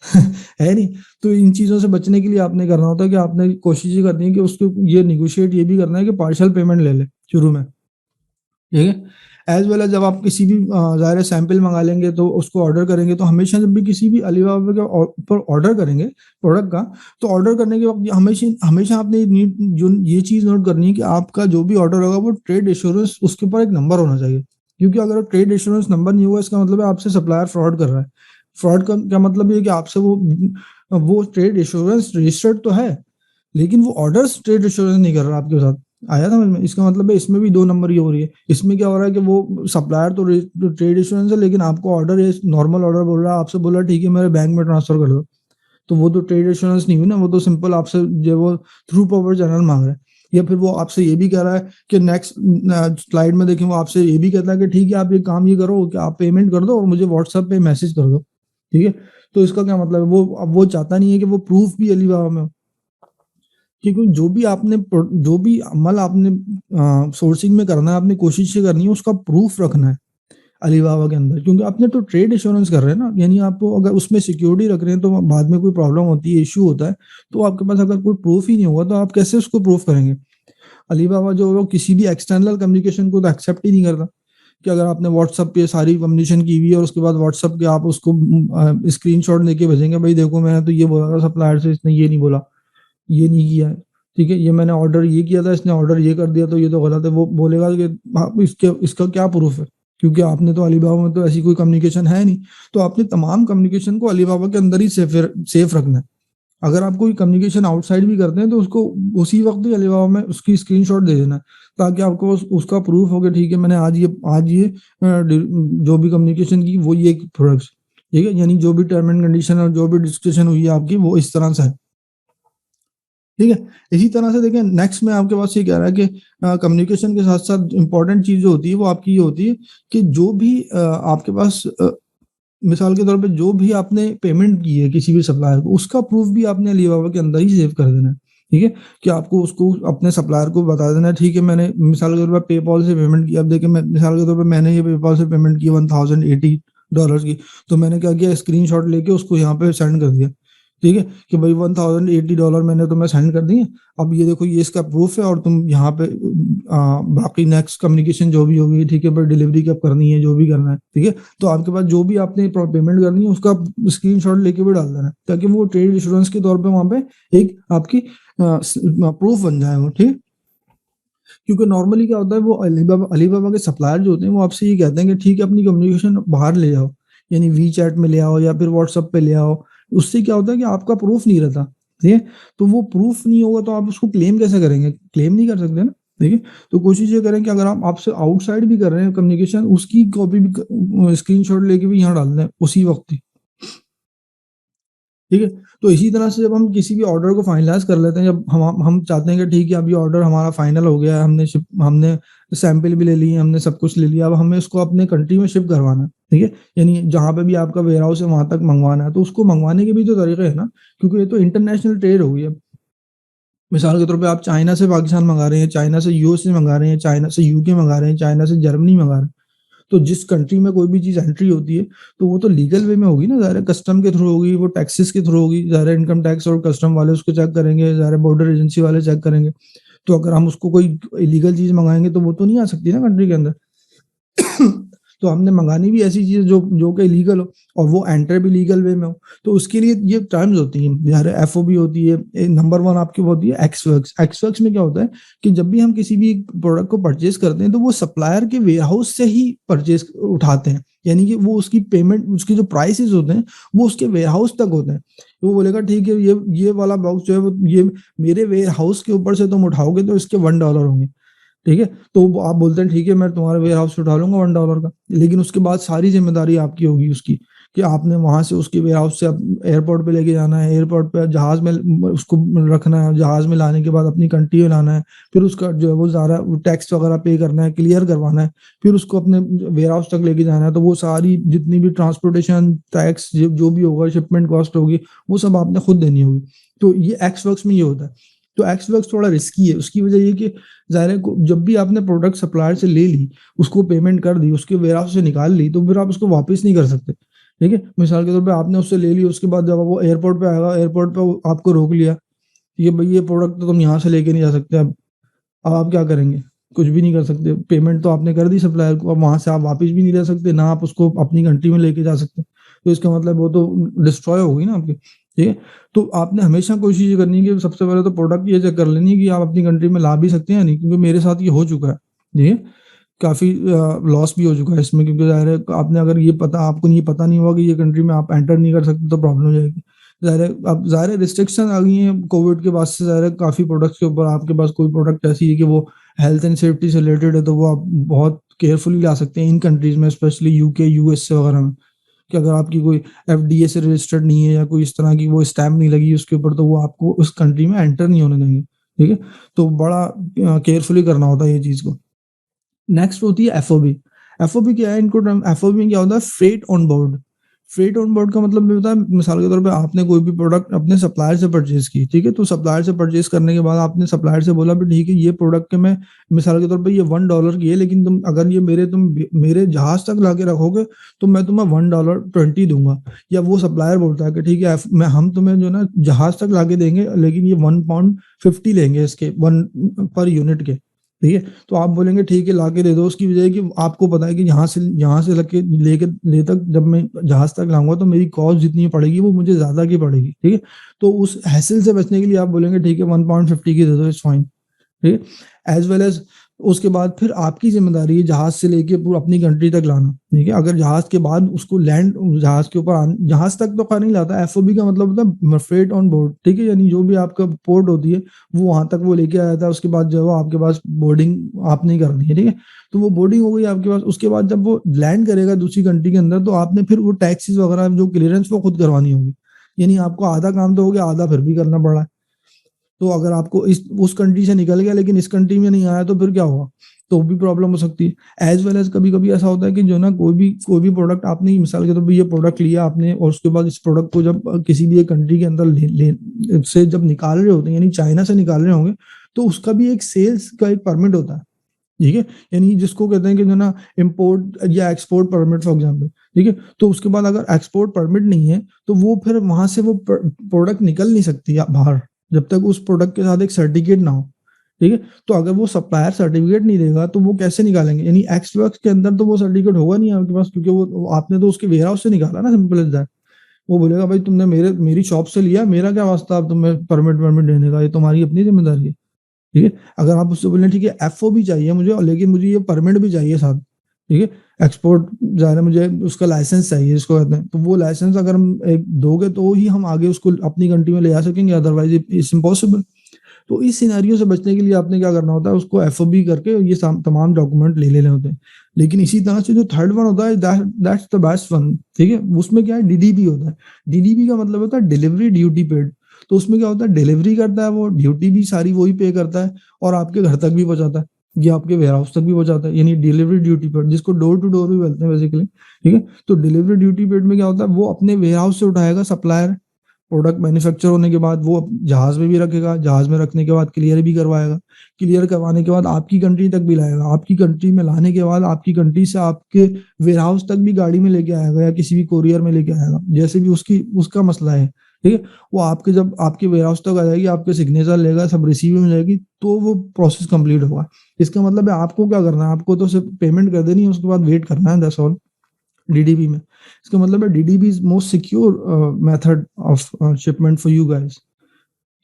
है नहीं। तो इन चीजों से बचने के लिए आपने करना होता है कि आपने कोशिश ये करनी है कि उसको ये निगोशिएट ये भी करना है कि पार्शियल पेमेंट ले ले शुरू में, ठीक है। एज वेल एज जब आप किसी भी ज़ाहिर है सैंपल मंगा लेंगे तो उसको ऑर्डर करेंगे, तो हमेशा जब भी किसी भी अलीबाबा के ऊपर ऑर्डर करेंगे प्रोडक्ट का, तो ऑर्डर करने के वक्त हमेशा हमेशा आपने जो ये चीज़ नोट करनी है कि आपका जो भी ऑर्डर होगा वो ट्रेड एश्योरेंस उसके ऊपर एक नंबर होना चाहिए, क्योंकि अगर ट्रेड एश्योरेंस नंबर नहीं हुआ इसका मतलब है आपसे सप्लायर फ्रॉड कर रहा है। फ्रॉड का क्या मतलब ये कि आपसे वो ट्रेड एश्योरेंस रजिस्टर्ड तो है, लेकिन वो ऑर्डर्स ट्रेड एश्योरेंस नहीं कर रहा आपके साथ। आया समझ में, इसका मतलब है इसमें भी 2 नंबर ही हो रही है। इसमें क्या हो रहा है कि वो सप्लायर तो ट्रेड एश्योरेंस है, लेकिन आपको ऑर्डर नॉर्मल ऑर्डर बोल रहा है, आपसे बोला ठीक है मेरे बैंक में ट्रांसफर कर दो, तो वो तो ट्रेड एश्योरेंस नहीं हुई ना, वो तो सिंपल आपसे जो वो थ्रू पावर चैनल मांग रहा है। या फिर वो आपसे ये भी कह रहा है कि नेक्स्ट स्लाइड में देखें वो आपसे ये भी कहता है कि ठीक है आप ये काम ये करो कि आप पेमेंट कर दो और मुझे व्हाट्सएप पे मैसेज कर दो, ठीक है? तो इसका क्या मतलब है वो चाहता नहीं है कि वो प्रूफ भी अलीबाबा में हो। क्योंकि जो भी अमल आपने सोर्सिंग में करना है, आपने कोशिश ये करनी है उसका प्रूफ रखना है अलीबाबा के अंदर, क्योंकि आपने तो ट्रेड एश्योरेंस कर रहे हैं ना, यानी आपको अगर उसमें सिक्योरिटी रख रहे हैं तो बाद में कोई प्रॉब्लम होती है, इश्यू होता है, तो आपके पास अगर कोई प्रूफ ही नहीं होगा तो आप कैसे उसको प्रूफ करेंगे? अलीबाबा जो है वो किसी भी एक्सटर्नल कम्युनिकेशन को तो एक्सेप्ट ही नहीं करता कि अगर आपने व्हाट्सएप पे सारी कम्युनिकेशन की हुई है और उसके बाद व्हाट्सएप के आप उसको स्क्रीनशॉट लेके भेजेंगे, भाई देखो मैंने तो ये बोला था सप्लायर से, इसने ये नहीं बोला, ये नहीं किया है, ठीक है? ये मैंने ऑर्डर ये किया था, इसने ऑर्डर ये कर दिया तो ये तो गलत है। वो बोलेगा कि इसके इसका क्या प्रूफ है? क्योंकि आपने तो अलीबाबा में तो ऐसी कोई कम्युनिकेशन है नहीं। तो आपने तमाम कम्युनिकेशन को अलीबाबा के अंदर ही सेफ रखना है। अगर आप कोई कम्युनिकेशन आउटसाइड भी करते हैं तो उसको उसी वक्त ही अलीबाबा में उसकी स्क्रीनशॉट दे देना है, ताकि आपको उसका प्रूफ हो कि ठीक है मैंने आज ये जो भी कम्युनिकेशन की वो ये प्रोडक्ट्स, ठीक है? यानी जो भी टर्म एंड कंडीशन और जो भी डिस्कशन हुई है आपकी वो इस तरह से है। ठीक है? इसी तरह से देखिए नेक्स्ट में आपके पास ये कह रहा है कि कम्युनिकेशन के साथ-साथ इम्पोर्टेंट चीज़ जो होती है वो आपकी ये होती है कि जो भी आपके पास मिसाल के तौर पे जो भी आपने पेमेंट की है किसी भी सप्लायर को, उसका प्रूफ भी आपने अलीबाबा के अंदर ही सेव कर देना है, ठीक है? कि आपको उसको अपने सप्लायर को बता देना है, ठीक है मैंने मिसाल के तौर पे पेपॉल से पेमेंट की। अब देखिए मैं मिसाल के तौर पे मैंने ये पेपॉल से पेमेंट की $1080 की, तो मैंने क्या किया स्क्रीनशॉट लेके उसको यहाँ पे सेंड कर दिया, ठीक है? कि भाई $1080 मैंने तुम्हें सेंड कर दिए, अब ये देखो ये इसका प्रूफ है और तुम यहाँ पे बाकी नेक्स्ट कम्युनिकेशन जो भी होगी, ठीक है? पर डिलीवरी कब करनी है, जो भी करना है, ठीक है? तो आपके पास जो भी आपने पेमेंट करनी है उसका स्क्रीनशॉट लेके भी डाल देना है, ताकि वो ट्रेड इंश्योरेंस के तौर पे वहाँ पे एक आपकी प्रूफ बन जाए वो, ठीक? क्योंकि नॉर्मली क्या होता है वो अलीबाबा के सप्लायर जो होते हैं वो आपसे ये कहते हैं कि ठीक है अपनी कम्युनिकेशन बाहर ले जाओ, यानी वी चैट में ले आओ या फिर व्हाट्सएप पे ले आओ। उससे क्या होता है कि आपका प्रूफ नहीं रहता, ठीक है? तो वो प्रूफ नहीं होगा तो आप उसको क्लेम कैसे करेंगे? क्लेम नहीं कर सकते ना, ठीक है? तो कोशिश ये करें कि अगर आप आपसे आउटसाइड भी कर रहे हैं कम्युनिकेशन, उसकी कॉपी भी स्क्रीनशॉट लेके भी यहाँ डाल दें उसी वक़्त ही। ठीक है? तो इसी तरह से जब हम किसी भी ऑर्डर को फाइनलाइज़ कर लेते हैं, जब हम चाहते हैं कि ठीक है अब ये ऑर्डर हमारा फाइनल हो गया है, हमने सैंपल भी ले लिए, हमने सब कुछ ले लिया, अब हमें इसको अपने कंट्री में शिप करवाना है, ठीक है? यानी जहाँ पे भी आपका वेयरहाउस है वहाँ तक मँगवाना है, तो उसको मँगवाने के भी तो तरीके हैं ना, क्योंकि ये तो इंटरनेशनल ट्रेड हो गई है। मिसाल के तौर पे आप चाइना से पाकिस्तान मँगा रहे हैं, चाइना से यूएस से मँगा रहे हैं, चाइना से यूके मँगा रहे हैं, चाइना से जर्मनी मँगा रहे हैं। तो जिस कंट्री में कोई भी चीज़ एंट्री होती है, तो वो तो लीगल वे में होगी ना, ज़ाहिर है कस्टम के थ्रू होगी, वो टैक्सेस के थ्रू होगी, ज़ाहिर है इनकम टैक्स और कस्टम वाले उसको चेक करेंगे, ज़ाहिर है बॉर्डर एजेंसी वाले चेक करेंगे। तो अगर हम उसको कोई इलीगल चीज़ मँगाएँगे तो वो तो नहीं आ सकती ना कंट्री के अंदर। तो हमने मँगानी भी ऐसी चीज़ जो जो कि लीगल हो और वो एंटर भी लीगल वे में हो। तो उसके लिए ये टर्म्स होती हैं, ज़ाहिर है एफओबी होती है, नंबर 1 आपकी वो होती है एक्सवर्क्स। एक्सवर्क्स में क्या होता है कि जब भी हम किसी भी प्रोडक्ट को परचेज़ करते हैं तो वो सप्लायर के वेयरहाउस से ही परचेज़ उठाते हैं। यानी कि वो उसकी पेमेंट उसके जो प्राइसेज़ होते हैं, वो उसके वेयरहाउस तक होते हैं। तो वो बोलेगा ठीक है ये वाला बॉक्स जो है वो ये मेरे वेयरहाउस के ऊपर से तुम उठाओगे तो इसके $1 होंगे। ठीक है? तो वो आप बोलते हैं ठीक है मैं तुम्हारे वेयरहाउस से उठा लूँगा $1 का, लेकिन उसके बाद सारी ज़िम्मेदारी आपकी होगी उसकी, कि आपने वहाँ से उसके वेयरहाउस से एयरपोर्ट पे लेके जाना है, एयरपोर्ट पे जहाज़ में उसको रखना है, जहाज़ में लाने के बाद अपनी कंट्री में लाना है, फिर उसका जो है वो सारा टैक्स वगैरह पे करना है, क्लियर करवाना है, फिर उसको अपने वेयरहाउस तक लेके जाना है, तो वो सारी जितनी भी ट्रांसपोर्टेशन, टैक्स जो भी होगा, शिपमेंट कॉस्ट होगी, वो सब आपने खुद देनी होगी। तो ये एक्स वर्क्स में ये होता है। तो एक्स वर्क्स थोड़ा रिस्की है, उसकी वजह ये कि ज़ाहिर है को जब भी आपने प्रोडक्ट सप्लायर से ले ली, उसको पेमेंट कर दी, उसके वेयरहाउस से निकाल ली, तो फिर आप उसको वापस नहीं कर सकते, ठीक है? मिसाल के तौर पे आपने उससे ले ली, उसके बाद जब वो एयरपोर्ट पे आएगा, एयरपोर्ट पे वो आपको रोक लिया, ये भई ये प्रोडक्ट तो तुम यहाँ से लेके नहीं जा सकते अब आप क्या करेंगे? कुछ भी नहीं कर सकते, पेमेंट तो आपने कर दी सप्लायर को, अब वहाँ से आप वापस भी नहीं ले सकते, ना आप उसको अपनी कंट्री में लेके जा सकते। तो इसका मतलब वो तो डिस्ट्रॉय हो गई ना आपकी, ठीक है? तो आपने हमेशा कोशिश ये करनी है कि सबसे पहले तो प्रोडक्ट ये चेक कर लेनी है कि आप अपनी कंट्री में ला भी सकते हैं या नहीं, क्योंकि मेरे साथ ये हो चुका है, ठीक है? काफ़ी लॉस भी हो चुका है इसमें, क्योंकि ज़ाहिर है आपने अगर ये पता आपको ये पता नहीं होगा कि ये कंट्री में आप एंटर नहीं कर सकते तो प्रॉब्लम हो जाएगी। ज़ाहिर है रिस्ट्रिक्शन आ गई हैं कोविड के बाद से, ज़ाहिर है काफ़ी प्रोडक्ट्स के ऊपर आपके पास कोई प्रोडक्ट ऐसी है कि वो हेल्थ एंड सेफ्टी से रिलेटेड है, तो वो आप बहुत केयरफुली ला सकते हैं इन कंट्रीज़ में, स्पेशली यूके, यूएसए वगैरह में। कि अगर आपकी कोई एफडीए से रजिस्टर्ड नहीं है या कोई इस तरह की वो स्टैम्प नहीं लगी उसके ऊपर, तो वो आपको उस कंट्री में एंटर नहीं होने देंगे। ठीक है? तो बड़ा केयरफुली करना होता है ये चीज़ को। नेक्स्ट होती है एफओबी। एफओबी क्या है? इनको टर्म एफओबी में क्या होता है? Freight on board. Freight on board का मतलब ये होता है, मिसाल के तौर पे आपने कोई भी प्रोडक्ट अपने सप्लायर से परचेज़ की, ठीक है? तो सप्लायर से परचेज़ करने के बाद आपने सप्लायर से बोला भी ठीक है, ये प्रोडक्ट के मैं मिसाल के तौर पे ये $1 की है, लेकिन तुम अगर ये मेरे जहाज़ तक लाके रखोगे, तो मैं तुम्हें $1.20 दूँगा। या वो सप्लायर बोलता है कि ठीक है हम तुम्हें जो है ना जहाज़ तक लाके देंगे, लेकिन ये 1 पाउंड 50 लेंगे इसके 1 पर यूनिट के। ठीक है? तो आप बोलेंगे ठीक है लाके दे दो, उसकी वजह है कि आपको पता है कि यहाँ से लग के लेके ले तक जब मैं जहाज़ तक लाऊँगा तो मेरी कॉस्ट जितनी पड़ेगी वो मुझे ज़्यादा की पड़ेगी, ठीक है? तो उस हैसल से बचने के लिए आप बोलेंगे ठीक है 1 पाउंड 50 की दे दो, इट्स फाइन। ठीक है? एज़ वेल एज़ उसके बाद फिर आपकी ज़िम्मेदारी है जहाज़ से लेके पूरा अपनी कंट्री तक लाना, ठीक है? अगर जहाज़ के बाद उसको लैंड जहाज़ के ऊपर जहाज़ तक तो नहीं लाता, एफओबी का मतलब होता है फ्रेट ऑन बोर्ड, ठीक है? यानी जो भी आपका पोर्ट होती है, वो वहाँ तक वो लेके आया था, उसके बाद जो है वो आपके पास बोर्डिंग आपने करनी है, ठीक है? तो वो बोर्डिंग हो गई आपके पास, उसके बाद जब वो लैंड करेगा दूसरी कंट्री के अंदर, तो आपने फिर वो टैक्सेस वगैरह जो क्लीयरेंस वो खुद करवानी होगी। यानी आपको आधा काम तो हो गया, आधा फिर भी करना पड़ रहा है। तो अगर आपको उस कंट्री से निकल गया लेकिन इस कंट्री में नहीं आया तो फिर क्या हुआ? तो भी प्रॉब्लम हो सकती है। एज़ वेल एज़ कभी-कभी ऐसा होता है कि जो ना कोई भी प्रोडक्ट आपने मिसाल के तौर पे ये प्रोडक्ट लिया आपने और उसके बाद इस प्रोडक्ट को जब किसी भी एक कंट्री के अंदर ले ले से जब निकाल रहे होते हैं, यानी चाइना से निकाल रहे होंगे, तो उसका भी एक सेल्स का एक परमिट होता है। ठीक है? यानी जिसको कहते हैं कि जो ना इम्पोर्ट या एक्सपोर्ट परमिट फॉर एग्ज़ाम्पल, ठीक है? तो उसके बाद अगर एक्सपोर्ट परमिट नहीं है, तो वो फिर वहाँ से वो प्रोडक्ट निकल नहीं सकती बाहर, जब तक उस प्रोडक्ट के साथ एक सर्टिफ़िकेट ना हो, ठीक है? तो अगर वो सप्लायर सर्टिफ़िकेट नहीं देगा, तो वो कैसे निकालेंगे? यानी एक्स वर्क्स के अंदर तो वो सर्टिफ़िकेट होगा नहीं आपके पास, क्योंकि वो आपने तो उसके वेयरहाउस से निकाला ना, सिंपल एज़ दैट। वो बोलेगा भाई तुमने मेरी शॉप से लिया, मेरा क्या वास्ता अब तुम्हें परमिट-वर्मिट देने का, ये तुम्हारी अपनी ज़िम्मेदारी है। ठीक है? अगर आप उससे बोलें ठीक है एफओ भी चाहिए मुझे, और लेकिन मुझे ये परमिट भी चाहिए साथ, ठीक है? एक्सपोर्ट ज़ाहिर है मुझे उसका लाइसेंस चाहिए जिसको कहते हैं, तो वो लाइसेंस अगर हम एक दोगे तो ही हम आगे उसको अपनी कंट्री में ले आ सकेंगे, अदरवाइज़ इट्स इम्पॉसिबल। तो इस सिनेरियो से बचने के लिए आपने क्या करना होता है, उसको एफओबी करके ये तमाम डॉक्यूमेंट ले लेने होते हैं। लेकिन इसी तरह से जो थर्ड वन होता है दैट्स द बेस्ट वन, ठीक है? उसमें क्या है, डीडीपी होता है। डीडीपी का मतलब होता है डिलीवरी ड्यूटी पेड। तो उसमें क्या होता है, डिलीवरी करता है वो, ड्यूटी भी सारी वही पे करता है और आपके घर तक भी पहुँचाता है। ये आपके वेयरहाउस तक भी पहुँचाता है, यानी डिलीवरी ड्यूटी पेड, जिसको डोर टू डोर भी बोलते हैं बेसिकली, ठीक है? तो डिलीवरी ड्यूटी पेड में क्या होता है, वो अपने वेयरहाउस से उठाएगा सप्लायर, प्रोडक्ट मैन्युफैक्चर होने के बाद वो जहाज़ में भी रखेगा, जहाज़ में रखने के बाद क्लियर भी करवाएगा। क्लियर करवाने के बाद आपकी कंट्री तक भी लाएगा। आपकी कंट्री में लाने के बाद आपकी कंट्री से आपके वेयरहाउस तक भी गाड़ी में लेके आएगा या किसी भी कोरियर में लेके आएगा। जैसे भी उसका मसला है, ठीक है? वो जब आपके वेयरहाउस तक आ जाएगी, आपके सिग्नेचर लेगा, सब रिसीव हो जाएगी, तो वो प्रोसेस कंप्लीट होगा। इसका मतलब है आपको क्या करना है, आपको तो सिर्फ पेमेंट कर देनी है, उसके बाद वेट करना है, दैट्स ऑल। डीडीबी में। इसका मतलब है DDB is most secure method of shipment for you guys,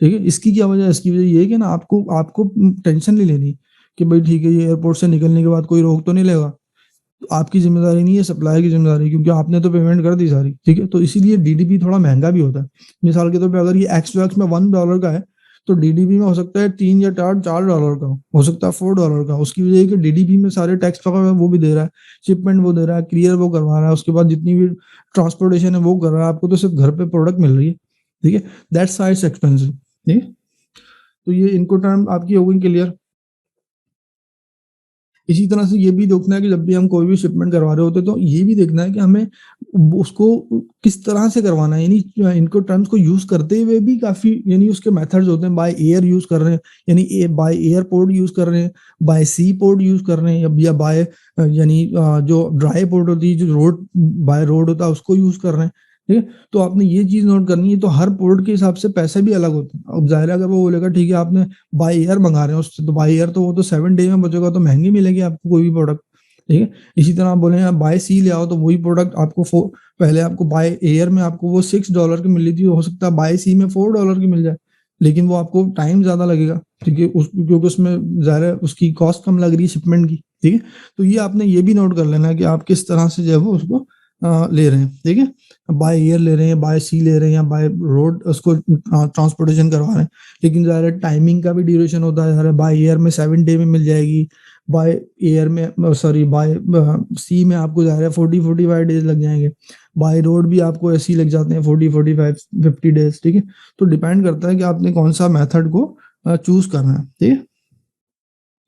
ठीक है? इसकी क्या वजह है? इसकी वजह ये है कि ना आपको आपको टेंशन नहीं लेनी कि भाई ठीक है ये एयरपोर्ट से निकलने के बाद कोई रोक तो नहीं लेगा। तो आपकी ज़िम्मेदारी नहीं है, सप्लायर की ज़िम्मेदारी है, क्योंकि आपने तो पेमेंट कर दी सारी, ठीक है? तो इसीलिए डीडीबी थोड़ा महँगा भी होता है। मिसाल के तौर पे अगर ये एक्स वैक्स में $1 का है, तो डीडीबी में हो सकता है 3 या 4 $4 का हो सकता है $4 का। उसकी वजह है कि डीडीबी में सारे टैक्स वगैरह वो भी दे रहा है, शिपमेंट वो दे रहा है, क्लियर वो करवा रहा है, उसके बाद जितनी भी ट्रांसपोर्टेशन है वो कर रहा है, आपको तो सिर्फ घर पे प्रोडक्ट मिल रही है, ठीक है? दैट्स व्हाई इट्स एक्सपेंसिव, ठीक है? तो ये इनकोटर्म आपकी हो गई क्लियर। इसी तरह से ये भी देखना है कि जब भी हम कोई भी शिपमेंट करवा रहे होते हैं, तो ये भी देखना है कि हमें उसको किस तरह से करवाना है, यानी इनको टर्म्स को यूज़ करते हुए भी काफ़ी, यानी उसके मेथड्स होते हैं, बाय एयर यूज़ कर रहे हैं, यानी बाय एयरपोर्ट यूज़ कर रहे हैं, बाय सी पोर्ट यूज़ कर रहे हैं, या बाय यानी जो ड्राई पोर्ट होती है, जो बाय रोड होता है उसको यूज़ कर रहे हैं, ठीक है? तो आपने ये चीज़ नोट करनी है, तो हर पोर्ट के हिसाब से पैसे भी अलग होते हैं। अब ज़ाहिर है अगर वो बोलेगा ठीक है आपने बाय एयर मंगा रहे हैं उससे, तो बाय एयर तो वो तो 7 डे में पहुँचेगा, तो महँगी मिलेगी आपको कोई भी प्रोडक्ट, ठीक है? इसी तरह आप बोले आप बाय सी ले आओ, तो वही प्रोडक्ट आपको पहले आपको बाय एयर में आपको वो $6 की मिल रही थी, हो सकता है बाय सी में $4 की मिल जाए, लेकिन वो आपको टाइम ज़्यादा लगेगा, ठीक है? क्योंकि उसमें ज़ाहिर है उसकी कॉस्ट कम लग रही है शिपमेंट की, ठीक है? तो ये आपने ये भी नोट कर लेना है कि आप किस तरह से जो है वो उसको ले रहे हैं, ठीक है? बाय एयर ले रहे हैं, बाय सी ले रहे हैं, या बाय रोड उसको ट्रांसपोर्टेशन करवा रहे हैं। लेकिन ज़ाहिर है टाइमिंग का भी ड्यूरेशन होता है, ज़ाहिर है बाय एयर में 7 डे में मिल जाएगी, बाय एयर में सॉरी बाय सी में आपको ज़ाहिर है 40-45 डेज़ लग जाएँगे। बाय रोड भी आपको ऐसे ही लग जाते हैं 40-45 50 डेज़, ठीक है? तो डिपेंड करता है कि आपने कौन-सा मेथड को चूज़ करना है, ठीक है?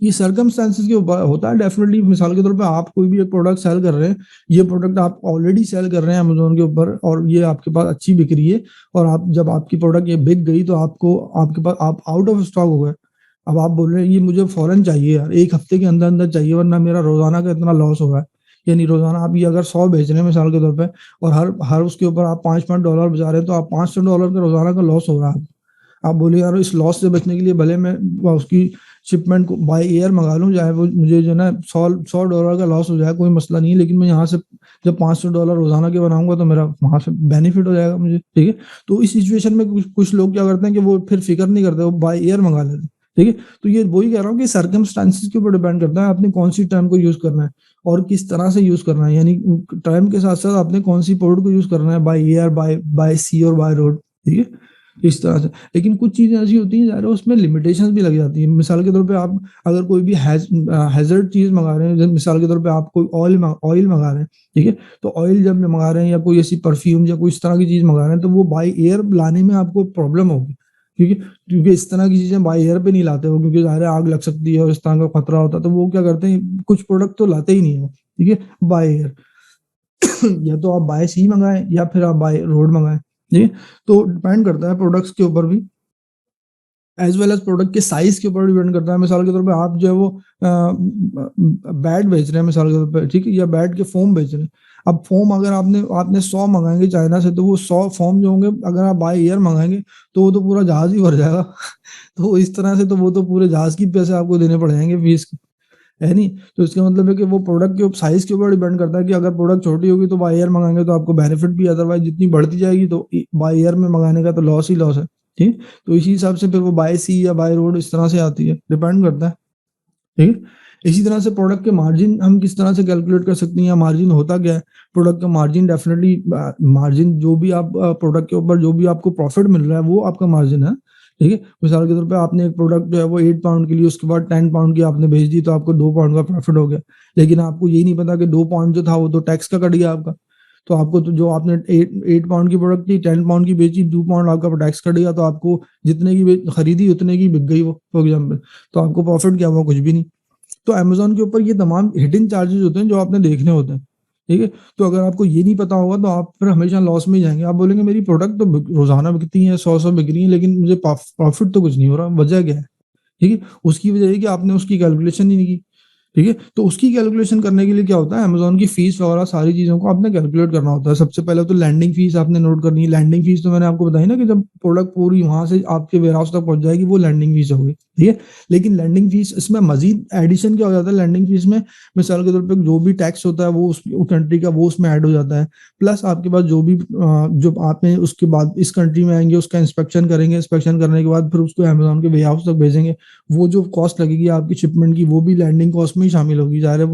ये सर्कमस्टेंसेस के ऊपर होता है डेफिनिटली। मिसाल के तौर पे आप कोई भी एक प्रोडक्ट सेल कर रहे हैं, ये प्रोडक्ट आप ऑलरेडी सेल कर रहे हैं अमेज़न के ऊपर और ये आपके पास अच्छी बिक रही है और आप जब आपकी प्रोडक्ट ये बिक गई तो आपको आपके पास आप आउट ऑफ स्टॉक हो गए। अब आप बोल रहे हैं ये मुझे फ़ौरन चाहिए यार, 1 हफ्ते के अंदर-अंदर चाहिए वरना मेरा रोज़ाना का इतना लॉस हो रहा है। यानी रोज़ाना आप ये अगर 100 बेच रहे हैं मिसाल के तौर पे और हर हर उसके ऊपर आप $5 बचा रहे हैं तो आप $500 का रोज़ाना का लॉस हो रहा है। आप बोले यार इस लॉस से बचने के लिए भले मैं उसकी शिपमेंट को बाय एयर मंगा लूँ, चाहे वो मुझे जो है ना $100 का लॉस हो जाए कोई मसला नहीं है, लेकिन मैं यहाँ से जब $500 रोज़ाना के बनाऊँगा तो मेरा वहाँ से बेनिफिट हो जाएगा मुझे, ठीक है? तो इस सिचुएशन में कुछ कुछ लोग क्या करते हैं कि वो फिर फ़िक्र नहीं करते, वो बाय एयर मंगा लेते हैं, ठीक है? तो ये वही कह रहा हूँ कि सर्कमस्टेंसेस के ऊपर डिपेंड करता है आपने कौन-सी टर्म को यूज़ करना है और किस तरह से यूज़ करना है। यानी टाइम के साथ-साथ आपने कौन-सी पोर्ट को यूज़ करना है, बाय एयर, बाय बाय सी और बाय रोड, ठीक है? इस तरह से। लेकिन कुछ चीज़ें ऐसी होती हैं ज़ाहिर है उसमें लिमिटेशंस भी लग जाती हैं। मिसाल के तौर पे आप अगर कोई भी हैज़र्ड चीज़ मँगा रहे हैं, जैसे मिसाल के तौर पे आप कोई ऑयल मँगा रहे हैं, ठीक है? तो ऑयल जब मँगा रहे हैं या कोई ऐसी परफ्यूम या कोई इस तरह की चीज़ मँगा रहे हैं, तो वो बाय एयर लाने में आपको प्रॉब्लम होगी। क्योंकि क्योंकि इस तरह की चीज़ें बाय एयर पे नहीं लाते वो, क्योंकि ज़ाहिर है आग लग सकती है और इस तरह का खतरा होता है, तो वो क्या करते हैं, कुछ प्रोडक्ट तो लाते ही नहीं है वो, ठीक है? By air. या तो आप बाय सी मँगाएँ या फिर आप बाय रोड मँगाएँ, ठीक है? तो डिपेंड करता है प्रोडक्ट्स के ऊपर भी एज़ वेल एज़ प्रोडक्ट के साइज़ के ऊपर डिपेंड करता है। मिसाल के तौर पे आप जो है वो बैट बेच रहे हैं मिसाल के तौर पे, ठीक है? या बैट के फ़ोम बेच रहे हैं। अब फ़ोम अगर आपने 100 मँगाएँगे चाइना से तो वो 100 फ़ोम जो होंगे अगर आप बाय ईयर मँगाएँगे तो वो तो पूरा जहाज़ ही भर जाएगा। तो इस तरह से तो वो तो पूरे जहाज़ के पैसे आपको देने पड़ जाएँगे फ़ीस के, है नहीं? तो इसका मतलब है कि वो प्रोडक्ट के साइज़ के ऊपर डिपेंड करता है कि अगर प्रोडक्ट छोटी होगी तो बाय ईयर मँगाएँगे तो आपको बेनिफिट भी, अदरवाइज़ जितनी बढ़ती जाएगी तो बाय ईयर में मँगाने का तो लॉस ही लॉस है, ठीक है? तो इसी हिसाब से फिर वो बाय सी या बाय रोड इस तरह से आती है, डिपेंड करता है, ठीक है? इसी तरह से प्रोडक्ट के मार्जिन हम किस तरह से कैलकुलेट कर सकते हैं या मार्जिन होता क्या है? प्रोडक्ट का मार्जिन डेफिनिटली मार्जिन जो भी आप प्रोडक्ट के ऊपर जो भी आपको प्रॉफिट मिल रहा है वो आपका मार्जिन है, ठीक है? मिसाल के तौर पे आपने एक प्रोडक्ट जो है वो 8 पाउंड के लिए उसके बाद 10 पाउंड की आपने बेच दी तो आपको 2 पाउंड का प्रॉफिट हो गया। लेकिन आपको ये नहीं पता कि 2 पाउंड जो था वो तो टैक्स का कट गया आपका। तो आपको तो जो आपने 8 पाउंड की प्रोडक्ट थी 10 पाउंड की बेची, 2 पाउंड आपका टैक्स कट गया तो आपको जितने की खरीदी उतने की बिक गई वो फॉर एग्जांपल। तो आपको प्रॉफिट क्या हुआ? कुछ भी नहीं। तो अमेज़न के ऊपर ये तमाम हिडन चार्जेज़ होते हैं जो आपने देखने होते हैं, ठीक है? तो अगर आपको ये नहीं पता होगा तो आप फिर हमेशा लॉस में ही जाएँगे। आप बोलेंगे मेरी प्रोडक्ट तो रोज़ाना बिकती है, 100-100 बिक रही है लेकिन मुझे प्रॉफिट तो कुछ नहीं हो रहा, वजह क्या है? ठीक है? उसकी वजह ये है कि आपने उसकी कैलकुलेशन ही नहीं की। ठीक है? तो उसकी कैलकुलेशन करने के लिए क्या होता है, अमेज़न की फीस वगैरह सारी चीज़ों को आपने कैलकुलेट करना होता है। सबसे पहले तो लैंडिंग फीस आपने नोट करनी है। लैंडिंग फीस तो मैंने आपको बताई ना कि जब प्रोडक्ट पूरी वहाँ से आपके वेयरहाउस तक पहुँच जाएगी वो लैंडिंग फीस होगी, ठीक है? लेकिन लैंडिंग फीस इसमें मज़ीद एडिशन क्या हो जाता है लैंडिंग फीस में, मिसाल के तौर पे जो भी टैक्स होता है वो उस कंट्री का वो उसमें ऐड हो जाता है। प्लस आपके पास जो भी जो आपने उसके बाद इस कंट्री में आएँगे उसका इंस्पेक्शन करेंगे, इंस्पेक्शन करने के बाद फिर उसको अमेज़न के वेयरहाउस तक भेजेंगे। वो जो कॉस्ट लगेगी आपकी शिपमेंट की वो भी लैंडिंग कॉस्ट में ही शामिल होगी। ज़ाहिर है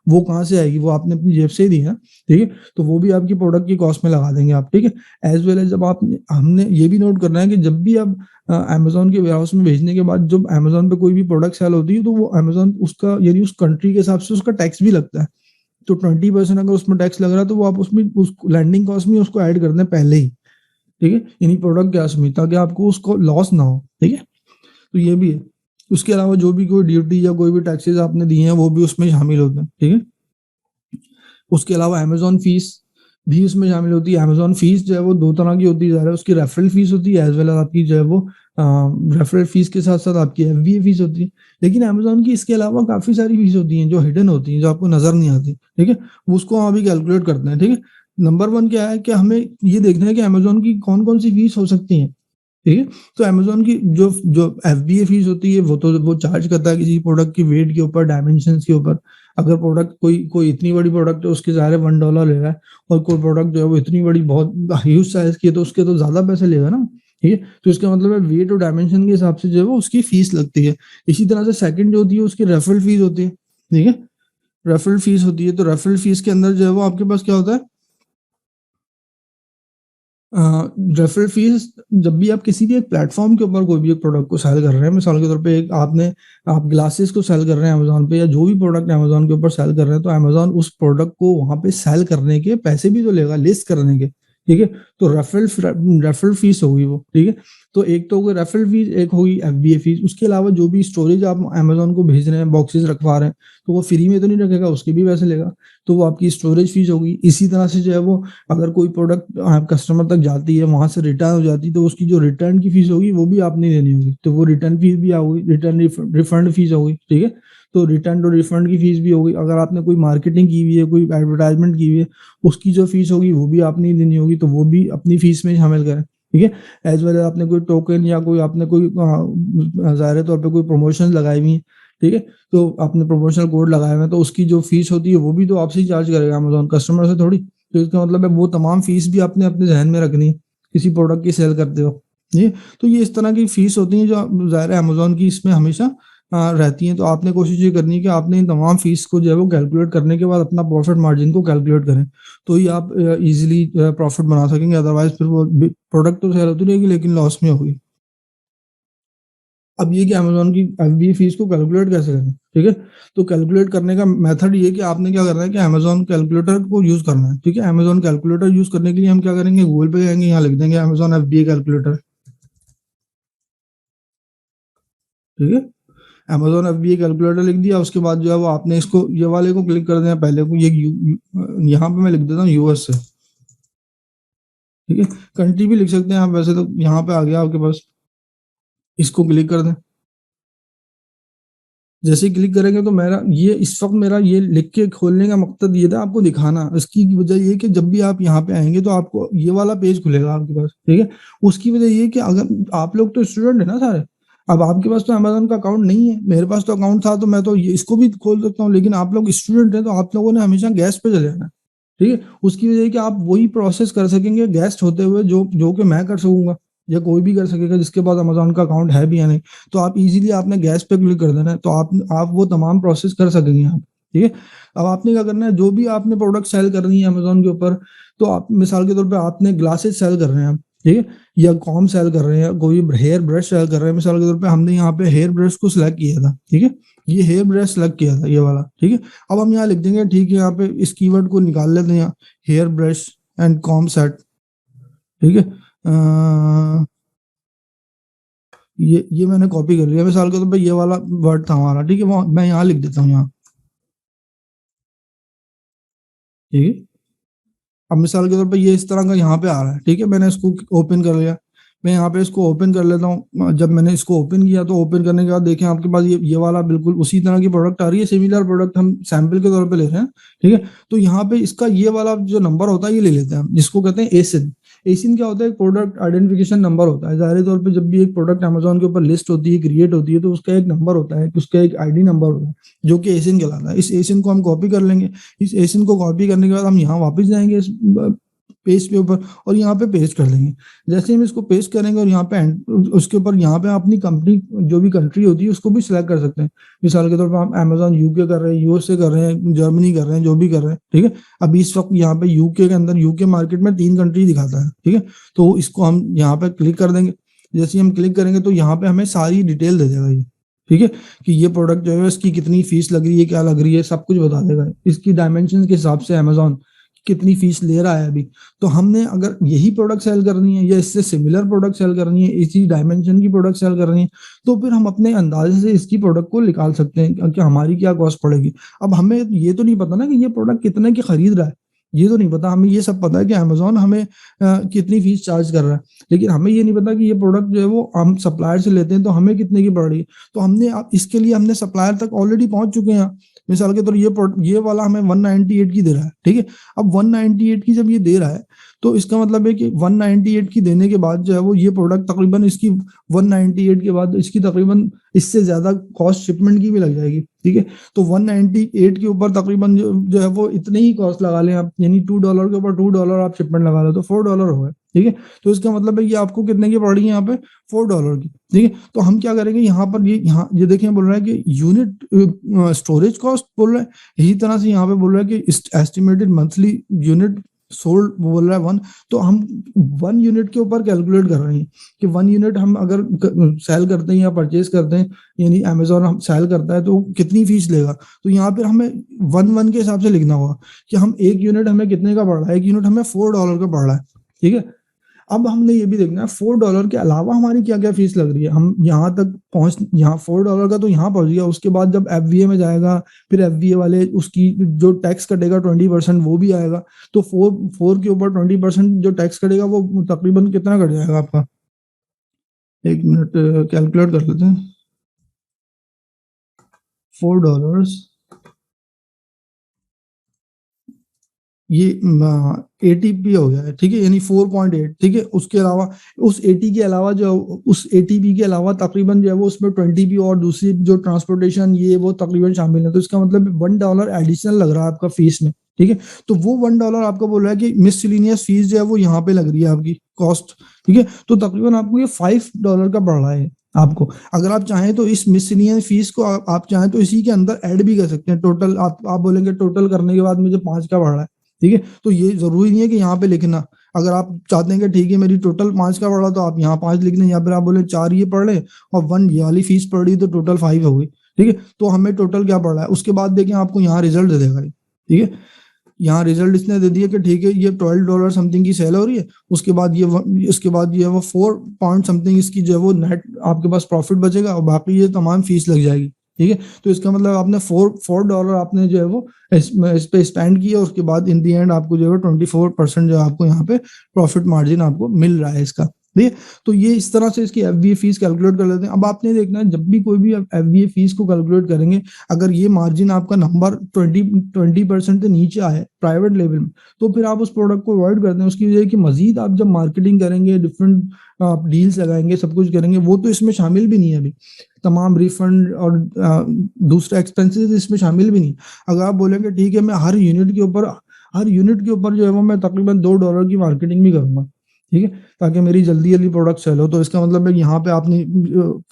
वो कहाँ से आएगी? वो आपने अपनी जेब से ही दी है, ठीक है? तो वो भी आपकी प्रोडक्ट की कॉस्ट में लगा देंगे आप, ठीक है? एज़ वेल एज़ जब आपने हमने ये भी नोट करना है कि जब भी आप अमेज़न के वेयरहाउस में भेजने के बाद जब अमेज़न पे कोई भी प्रोडक्ट सेल होती है तो वो अमेज़न उसका यानी उस कंट्री के हिसाब से उसका टैक्स भी लगता है। तो 20% अगर उसमें टैक्स लग रहा है तो वो आप उसमें उस लैंडिंग कॉस्ट में उसको ऐड कर दें पहले ही, ठीक है? यानी प्रोडक्ट के कॉस्ट में ताकि आपको उसको लॉस ना हो, ठीक है? तो ये भी है। उसके अलावा जो भी कोई ड्यूटी या कोई भी टैक्सेज़ आपने दिए हैं वो भी उसमें शामिल होते हैं, ठीक है? उसके अलावा अमेज़न फ़ीस भी उसमें शामिल होती है। अमेज़न फ़ीस जो है वो 2 तरह की होती है, ज़ाहिर है उसकी रेफरल फ़ीस होती है एज़ वेल एज़ आपकी जो है वो रेफरल फ़ीस के साथ-साथ आपकी एफबीए फ़ीस होती है। लेकिन अमेज़न की इसके अलावा काफ़ी सारी फ़ीस होती हैं जो हिडन होती हैं, जो आपको नज़र नहीं आती, ठीक है? उसको हम अभी कैलकुलेट करते हैं, ठीक है? नंबर 1 क्या है कि हमें ये देखना है कि अमेज़न की कौन-कौन सी फ़ीस हो सकती हैं, ठीक है? तो अमेज़न की जो जो एफबीए फ़ीस होती है वो चार्ज करता है किसी प्रोडक्ट की वेट के ऊपर, डायमेंशंस के ऊपर। अगर प्रोडक्ट कोई कोई इतनी बड़ी प्रोडक्ट है उसके ज़ाहिर है $1 ले रहा है और कोई प्रोडक्ट जो है वो इतनी बड़ी बहुत ह्यूज साइज़ की है तो उसके तो ज़्यादा पैसे लेगा ना, ठीक है? तो इसका मतलब है वेट और डायमेंशन के हिसाब से जो है वो उसकी फ़ीस लगती है। इसी तरह से सेकंड जो होती है उसकी रेफरल फ़ीस होती है, ठीक है? रेफरल फ़ीस होती है तो रेफरल फ़ीस के अंदर जो है वो आपके पास क्या होता है अ, रेफरल फ़ीस जब भी आप किसी भी एक प्लेटफ़ॉर्म के ऊपर कोई भी एक प्रोडक्ट को सेल कर रहे हैं, मिसाल के तौर पे एक आप ग्लासेस को सेल कर रहे हैं अमेज़न पे या जो भी प्रोडक्ट अमेज़न के ऊपर सेल कर रहे हैं, तो अमेज़न उस प्रोडक्ट को वहाँ पे सेल करने के पैसे भी तो लेगा, लिस्ट करने के, ठीक है? तो रेफरल फीस होगी वो, ठीक है? तो एक तो हो गई रेफरल फीस, एक होगी एफबीए फीस। उसके अलावा जो भी स्टोरेज आप अमेज़न को भेज रहे हैं, बॉक्सेस रखवा रहे हैं, तो वो फ्री में तो नहीं रखेगा, उसके भी पैसे लेगा। तो वो आपकी स्टोरेज फीस होगी। इसी तरह से जो है वो अगर कोई प्रोडक्ट कस्टमर तक जाती है, वहाँ से रिटर्न हो जाती है, तो उसकी जो रिटर्न की फीस होगी वो भी आपने देनी होगी। तो वो रिटर्न फीस भी होगी, रिटर्न रिफंड फीस होगी, ठीक है? तो रिटर्न और रिफंड की फीस भी होगी। अगर आपने कोई मार्केटिंग की हुई है, कोई एडवर्टाइजमेंट की हुई है, उसकी जो फीस होगी वो भी आपने ही देनी होगी, तो वो भी अपनी फीस में शामिल करें, ठीक है? एज वेल आपने कोई टोकन या कोई आपने कोई ज़ाहिर तौर पे कोई प्रमोशन लगाई हुई है, ठीक है? तो आपने प्रमोशनल कोड लगाए हुए हैं, तो उसकी जो फीस होती है वो भी तो आपसे ही चार्ज करेगा अमेज़न, कस्टमर से थोड़ी। तो इसका मतलब है वो तमाम फीस भी आपने अपने ज़हन में रखनी है, किसी प्रोडक्ट की सेल करते वक़्त। जी, तो ये इस तरह की फीस होती है जो ज़ाहिर है अमेज़न की इसमें हमेशा रहती हैं। तो आपने कोशिश ये करनी है कि आपने इन तमाम फीस को जो है वो कैलकुलेट करने के बाद अपना प्रॉफिट मार्जिन को कैलकुलेट करें। तो ही आप ईज़िली प्रॉफिट बना सकेंगे, अदरवाइज़ फिर वो प्रोडक्ट तो सेल होती रहेगी लेकिन लॉस में होगी। अब ये कि अमेज़न की एफबीए फीस को कैलकुलेट कैसे करें, ठीक है? तो कैलकुलेट करने का मेथड ये है कि आपने क्या करना है कि अमेज़न कैलकुलेटर को यूज़ करना है, ठीक है? अमेज़न कैलकुलेटर यूज़ करने के लिए हम क्या करेंगे, गूगल पे जाएँगे, यहाँ लिख देंगे अमेज़न एफबीए कैलकुलेटर, ठीक है? अमेज़न एफबीए कैलकुलेटर लिख दिया, उसके बाद जो है वो आपने इसको ये वाले को क्लिक कर देना, पहले को ये यहाँ पे मैं लिख देता हूँ यूएस से, ठीक है? कंट्री भी लिख सकते हैं आप, वैसे तो यहाँ पे आ गया आपके पास, इसको क्लिक कर दें। जैसे ही क्लिक करेंगे तो मेरा ये इस वक़्त मेरा ये लिख के खोलने का मकसद ये था आपको दिखाना। इसकी वजह ये है कि जब भी आप यहाँ पे आएँगे तो आपको ये वाला पेज खुलेगा आपके पास, ठीक है? उसकी वजह ये है कि अगर आप लोग तो स्टूडेंट हैं ना सारे, अब आपके पास तो अमेज़न का अकाउंट नहीं है, मेरे पास तो अकाउंट था, तो मैं तो ये इसको भी खोल सकता हूँ, लेकिन आप लोग स्टूडेंट हैं तो आप लोगों ने हमेशा गेस्ट पे चले जाना है, ठीक है? उसकी वजह है कि आप वही प्रोसेस कर सकेंगे गेस्ट होते हुए जो जो कि मैं कर सकूँगा या कोई भी कर सकेगा जिसके पास अमेज़न का अकाउंट है भी या नहीं। तो आप इज़िली आपने गैस पे क्लिक कर देना है, तो आप वो तमाम प्रोसेस कर सकेंगे आप, ठीक है? अब आपने क्या करना है, जो भी आपने प्रोडक्ट सेल करनी है अमेज़न के ऊपर, तो आप मिसाल के तौर पे आपने ग्लासेस सेल कर रहे हैं आप, ठीक है? या कॉम्ब सेल कर रहे हैं, कोई हेयर ब्रश सेल कर रहे हैं, मिसाल के तौर पे हमने यहाँ पे हेयर ब्रश को सिलेक्ट किया था, ठीक है? ये हेयर ब्रश सिलेक्ट किया था, ये वाला, ठीक है? अब हम यहाँ लिख देंगे, ठीक है, यहाँ पे इस कीवर्ड को निकाल लेते हैं यहाँ, hair brush and comb set, ठीक है? ये मैंने कॉपी कर लिया, मिसाल के तौर पे ये वाला वर्ड था हमारा, ठीक है? वो मैं यहाँ लिख देता हूँ यहाँ, ठीक है? अब मिसाल के तौर पे ये इस तरह का यहाँ पे आ रहा है, ठीक है? मैंने इसको ओपन कर लिया, मैं यहाँ पे इसको ओपन कर लेता हूँ। जब मैंने इसको ओपन किया तो ओपन करने के बाद देखें आपके पास ये वाला बिल्कुल उसी तरह की प्रोडक्ट आ रही है, सिमिलर प्रोडक्ट हम सैंपल के तौर पे ले रहे हैं, ठीक है? तो यहाँ पे इसका ये वाला जो नंबर होता है ये ले लेते हैं हम, जिसको कहते हैं एसिन। एसिन क्या होता है? एक प्रोडक्ट आइडेंटिफिकेशन नंबर होता है। ज़ाहिर तौर पे जब भी एक प्रोडक्ट अमेज़न के ऊपर लिस्ट होती है, क्रिएट होती है, तो उसका एक नंबर होता है, उसका एक आईडी नंबर होता है, जो कि एसिन कहलाता है। इस एसिन को हम कॉपी कर लेंगे। इस एसिन को कॉपी करने के बाद हम यहाँ वापस जाएँगे इस पेज के ऊपर और यहाँ पे पेस्ट कर देंगे। जैसे ही हम इसको पेस्ट करेंगे और यहाँ पे उसके ऊपर यहाँ पे अपनी कंपनी जो भी कंट्री होती है उसको भी सिलेक्ट कर सकते हैं। मिसाल के तौर पर हम अमेज़न यूके कर रहे हैं, यूएसए कर रहे हैं, जर्मनी कर रहे हैं, जो भी कर रहे हैं, ठीक है? अभी इस वक़्त यहाँ पे यूके के अंदर यूके मार्केट में 3 कंट्री दिखाता है, ठीक है? तो इसको हम यहाँ पे क्लिक कर देंगे। जैसे ही हम क्लिक करेंगे तो यहाँ पे हमें सारी डिटेल दे देगा ये, ठीक है? कि ये प्रोडक्ट जो है इसकी कितनी फीस लग रही है, क्या लग रही है, सब कुछ बता देगा। इसकी डायमेंशंस के हिसाब से अमेज़न कितनी फीस ले रहा है अभी। तो हमने अगर यही प्रोडक्ट सेल करनी है या इससे सिमिलर प्रोडक्ट सेल करनी है, इसी डायमेंशन की प्रोडक्ट सेल करनी है, तो फिर हम अपने अंदाजे से इसकी प्रोडक्ट को निकाल सकते हैं कि हमारी क्या कॉस्ट पड़ेगी। अब हमें ये तो नहीं पता ना कि ये प्रोडक्ट कितने की खरीद रहा है, ये तो नहीं पता। हमें ये सब पता है कि अमेज़न हमें कितनी फीस चार्ज कर रहा है, लेकिन हमें ये नहीं पता कि ये प्रोडक्ट जो है वो हम सप्लायर से लेते हैं तो हमें कितने की पड़ रही है। तो हमने इसके लिए हमने सप्लायर तक ऑलरेडी पहुँच चुके हैं। मिसाल के तौर ये वाला हमें 198 की दे रहा है, ठीक है? अब 198 की जब ये दे रहा है, तो इसका मतलब है कि 198 की देने के बाद जो है वो ये प्रोडक्ट तकरीबन इसकी 198 के बाद इसकी तकरीबन इससे ज़्यादा कॉस्ट शिपमेंट की भी लग जाएगी, ठीक है? तो 198 के ऊपर तकरीबन जो है वो इतने ही कॉस्ट लगा लें आप, यानी $2 के ऊपर $2 आप शिपमेंट लगा लो तो $4 हो गए, ठीक है? तो इसका मतलब है ये आपको कितने की पड़ रही है यहाँ पे? $4 की, ठीक है? तो हम क्या करेंगे यहाँ पर ये देखिए बोल रहा है कि यूनिट स्टोरेज कॉस्ट बोल रहा है, इसी तरह से यहाँ पे बोल रहा है कि एस्टिमेटेड मंथली यूनिट सोल्ड बोल रहा है 1, तो हम 1 यूनिट के ऊपर कैलकुलेट कर रहे हैं कि 1 यूनिट हम अगर सेल करते हैं या परचेज करते हैं, यानी अमेज़न हम सेल करता है तो कितनी फीस लेगा। तो यहाँ पे हमें 1 के हिसाब से लिखना होगा कि हम 1 यूनिट हमें कितने का पड़ रहा है, 1 यूनिट हमें $4 का पड़ रहा है, ठीक है? अब हमने ये भी देखना है $4 के अलावा हमारी क्या-क्या फीस लग रही है। हम यहाँ तक पहुँच यहाँ $4 का तो यहाँ पहुँच गया, उसके बाद जब एफबीए में जाएगा, फिर एफबीए वाले उसकी जो टैक्स कटेगा 20% वो भी आएगा। तो 4 के ऊपर 20% जो टैक्स कटेगा वो तकरीबन कितना कट जाएगा आपका? 1 मिनट कैलकुलेट कर लेते हैं। $4 ये 80p हो गया है, ठीक है? यानी 4.8, ठीक है? उसके अलावा उस 80 के अलावा जो उस 80p के अलावा तकरीबन जो है वो उसमें 20p और दूसरी जो ट्रांसपोर्टेशन ये वो तकरीबन शामिल है। तो इसका मतलब $1 एडिशनल लग रहा है आपका फीस में, ठीक है? तो वो $1 आपको बोल रहा है कि मिससेलेनियस फीस जो है वो यहाँ पे लग रही है आपकी कॉस्ट, ठीक है? तो तकरीबन आपको ये $5 का पड़ रहा है आपको। अगर आप चाहें तो इस मिससेलेनियस फीस को आप चाहें तो इसी के अंदर ऐड भी कर सकते हैं। टोटल आप बोलेंगे टोटल करने के बाद मुझे 5 का पड़ रहा है, ठीक है? तो ये ज़रूरी नहीं है कि यहाँ पे लिखना। अगर आप चाहते हैं कि ठीक है मेरी टोटल 5 का पड़ा तो आप यहाँ 5 लिख लें, या फिर आप बोले 4 ये पढ़ लें और 1 ये वाली फीस पड़ रही तो टोटल 5 हो गई, ठीक है? तो हमें टोटल क्या पड़ रहा है उसके बाद देखें आपको यहाँ रिजल्ट दे देगा, ठीक है? यहाँ रिजल्ट इसने दे दिया कि ठीक है ये $12 समथिंग की सेल हो रही है, उसके बाद ये वो 4 पॉइंट समथिंग इसकी जो है वो नेट आपके पास प्रॉफिट बचेगा और बाकी ये तमाम फीस लग जाएगी, ठीक है? तो इसका मतलब आपने $4 आपने जो है वो इस पे स्पेंड किया, उसके बाद इन दी एंड आपको जो है 24% जो है आपको यहाँ पे प्रॉफिट मार्जिन आपको मिल रहा है इसका, ठीक है? तो ये इस तरह से इसकी एफबीए फीस कैलकुलेट कर लेते हैं। अब आपने देखना है जब भी कोई भी एफबीए फीस को कैलकुलेट करेंगे, अगर ये मार्जिन आपका नंबर 20% से नीचे आए प्राइवेट लेवल में, तो फिर आप उस प्रोडक्ट को अवॉइड करते हैं। उसकी वजह है कि मजीद आप जब मार्केटिंग करेंगे, डिफरेंट डील्स लगाएंगे, सब कुछ करेंगे, वो तो इसमें शामिल भी नहीं है अभी। तमाम रिफंड और दूसरे एक्सपेंसेस इसमें शामिल भी नहीं। अगर आप बोलेंगे ठीक है मैं हर यूनिट के ऊपर जो है वो मैं तकरीबन $2 की मार्केटिंग भी करूंगा, ठीक है? ताकि मेरी जल्दी प्रोडक्ट सेल हो, तो इसका मतलब है यहाँ पे आपने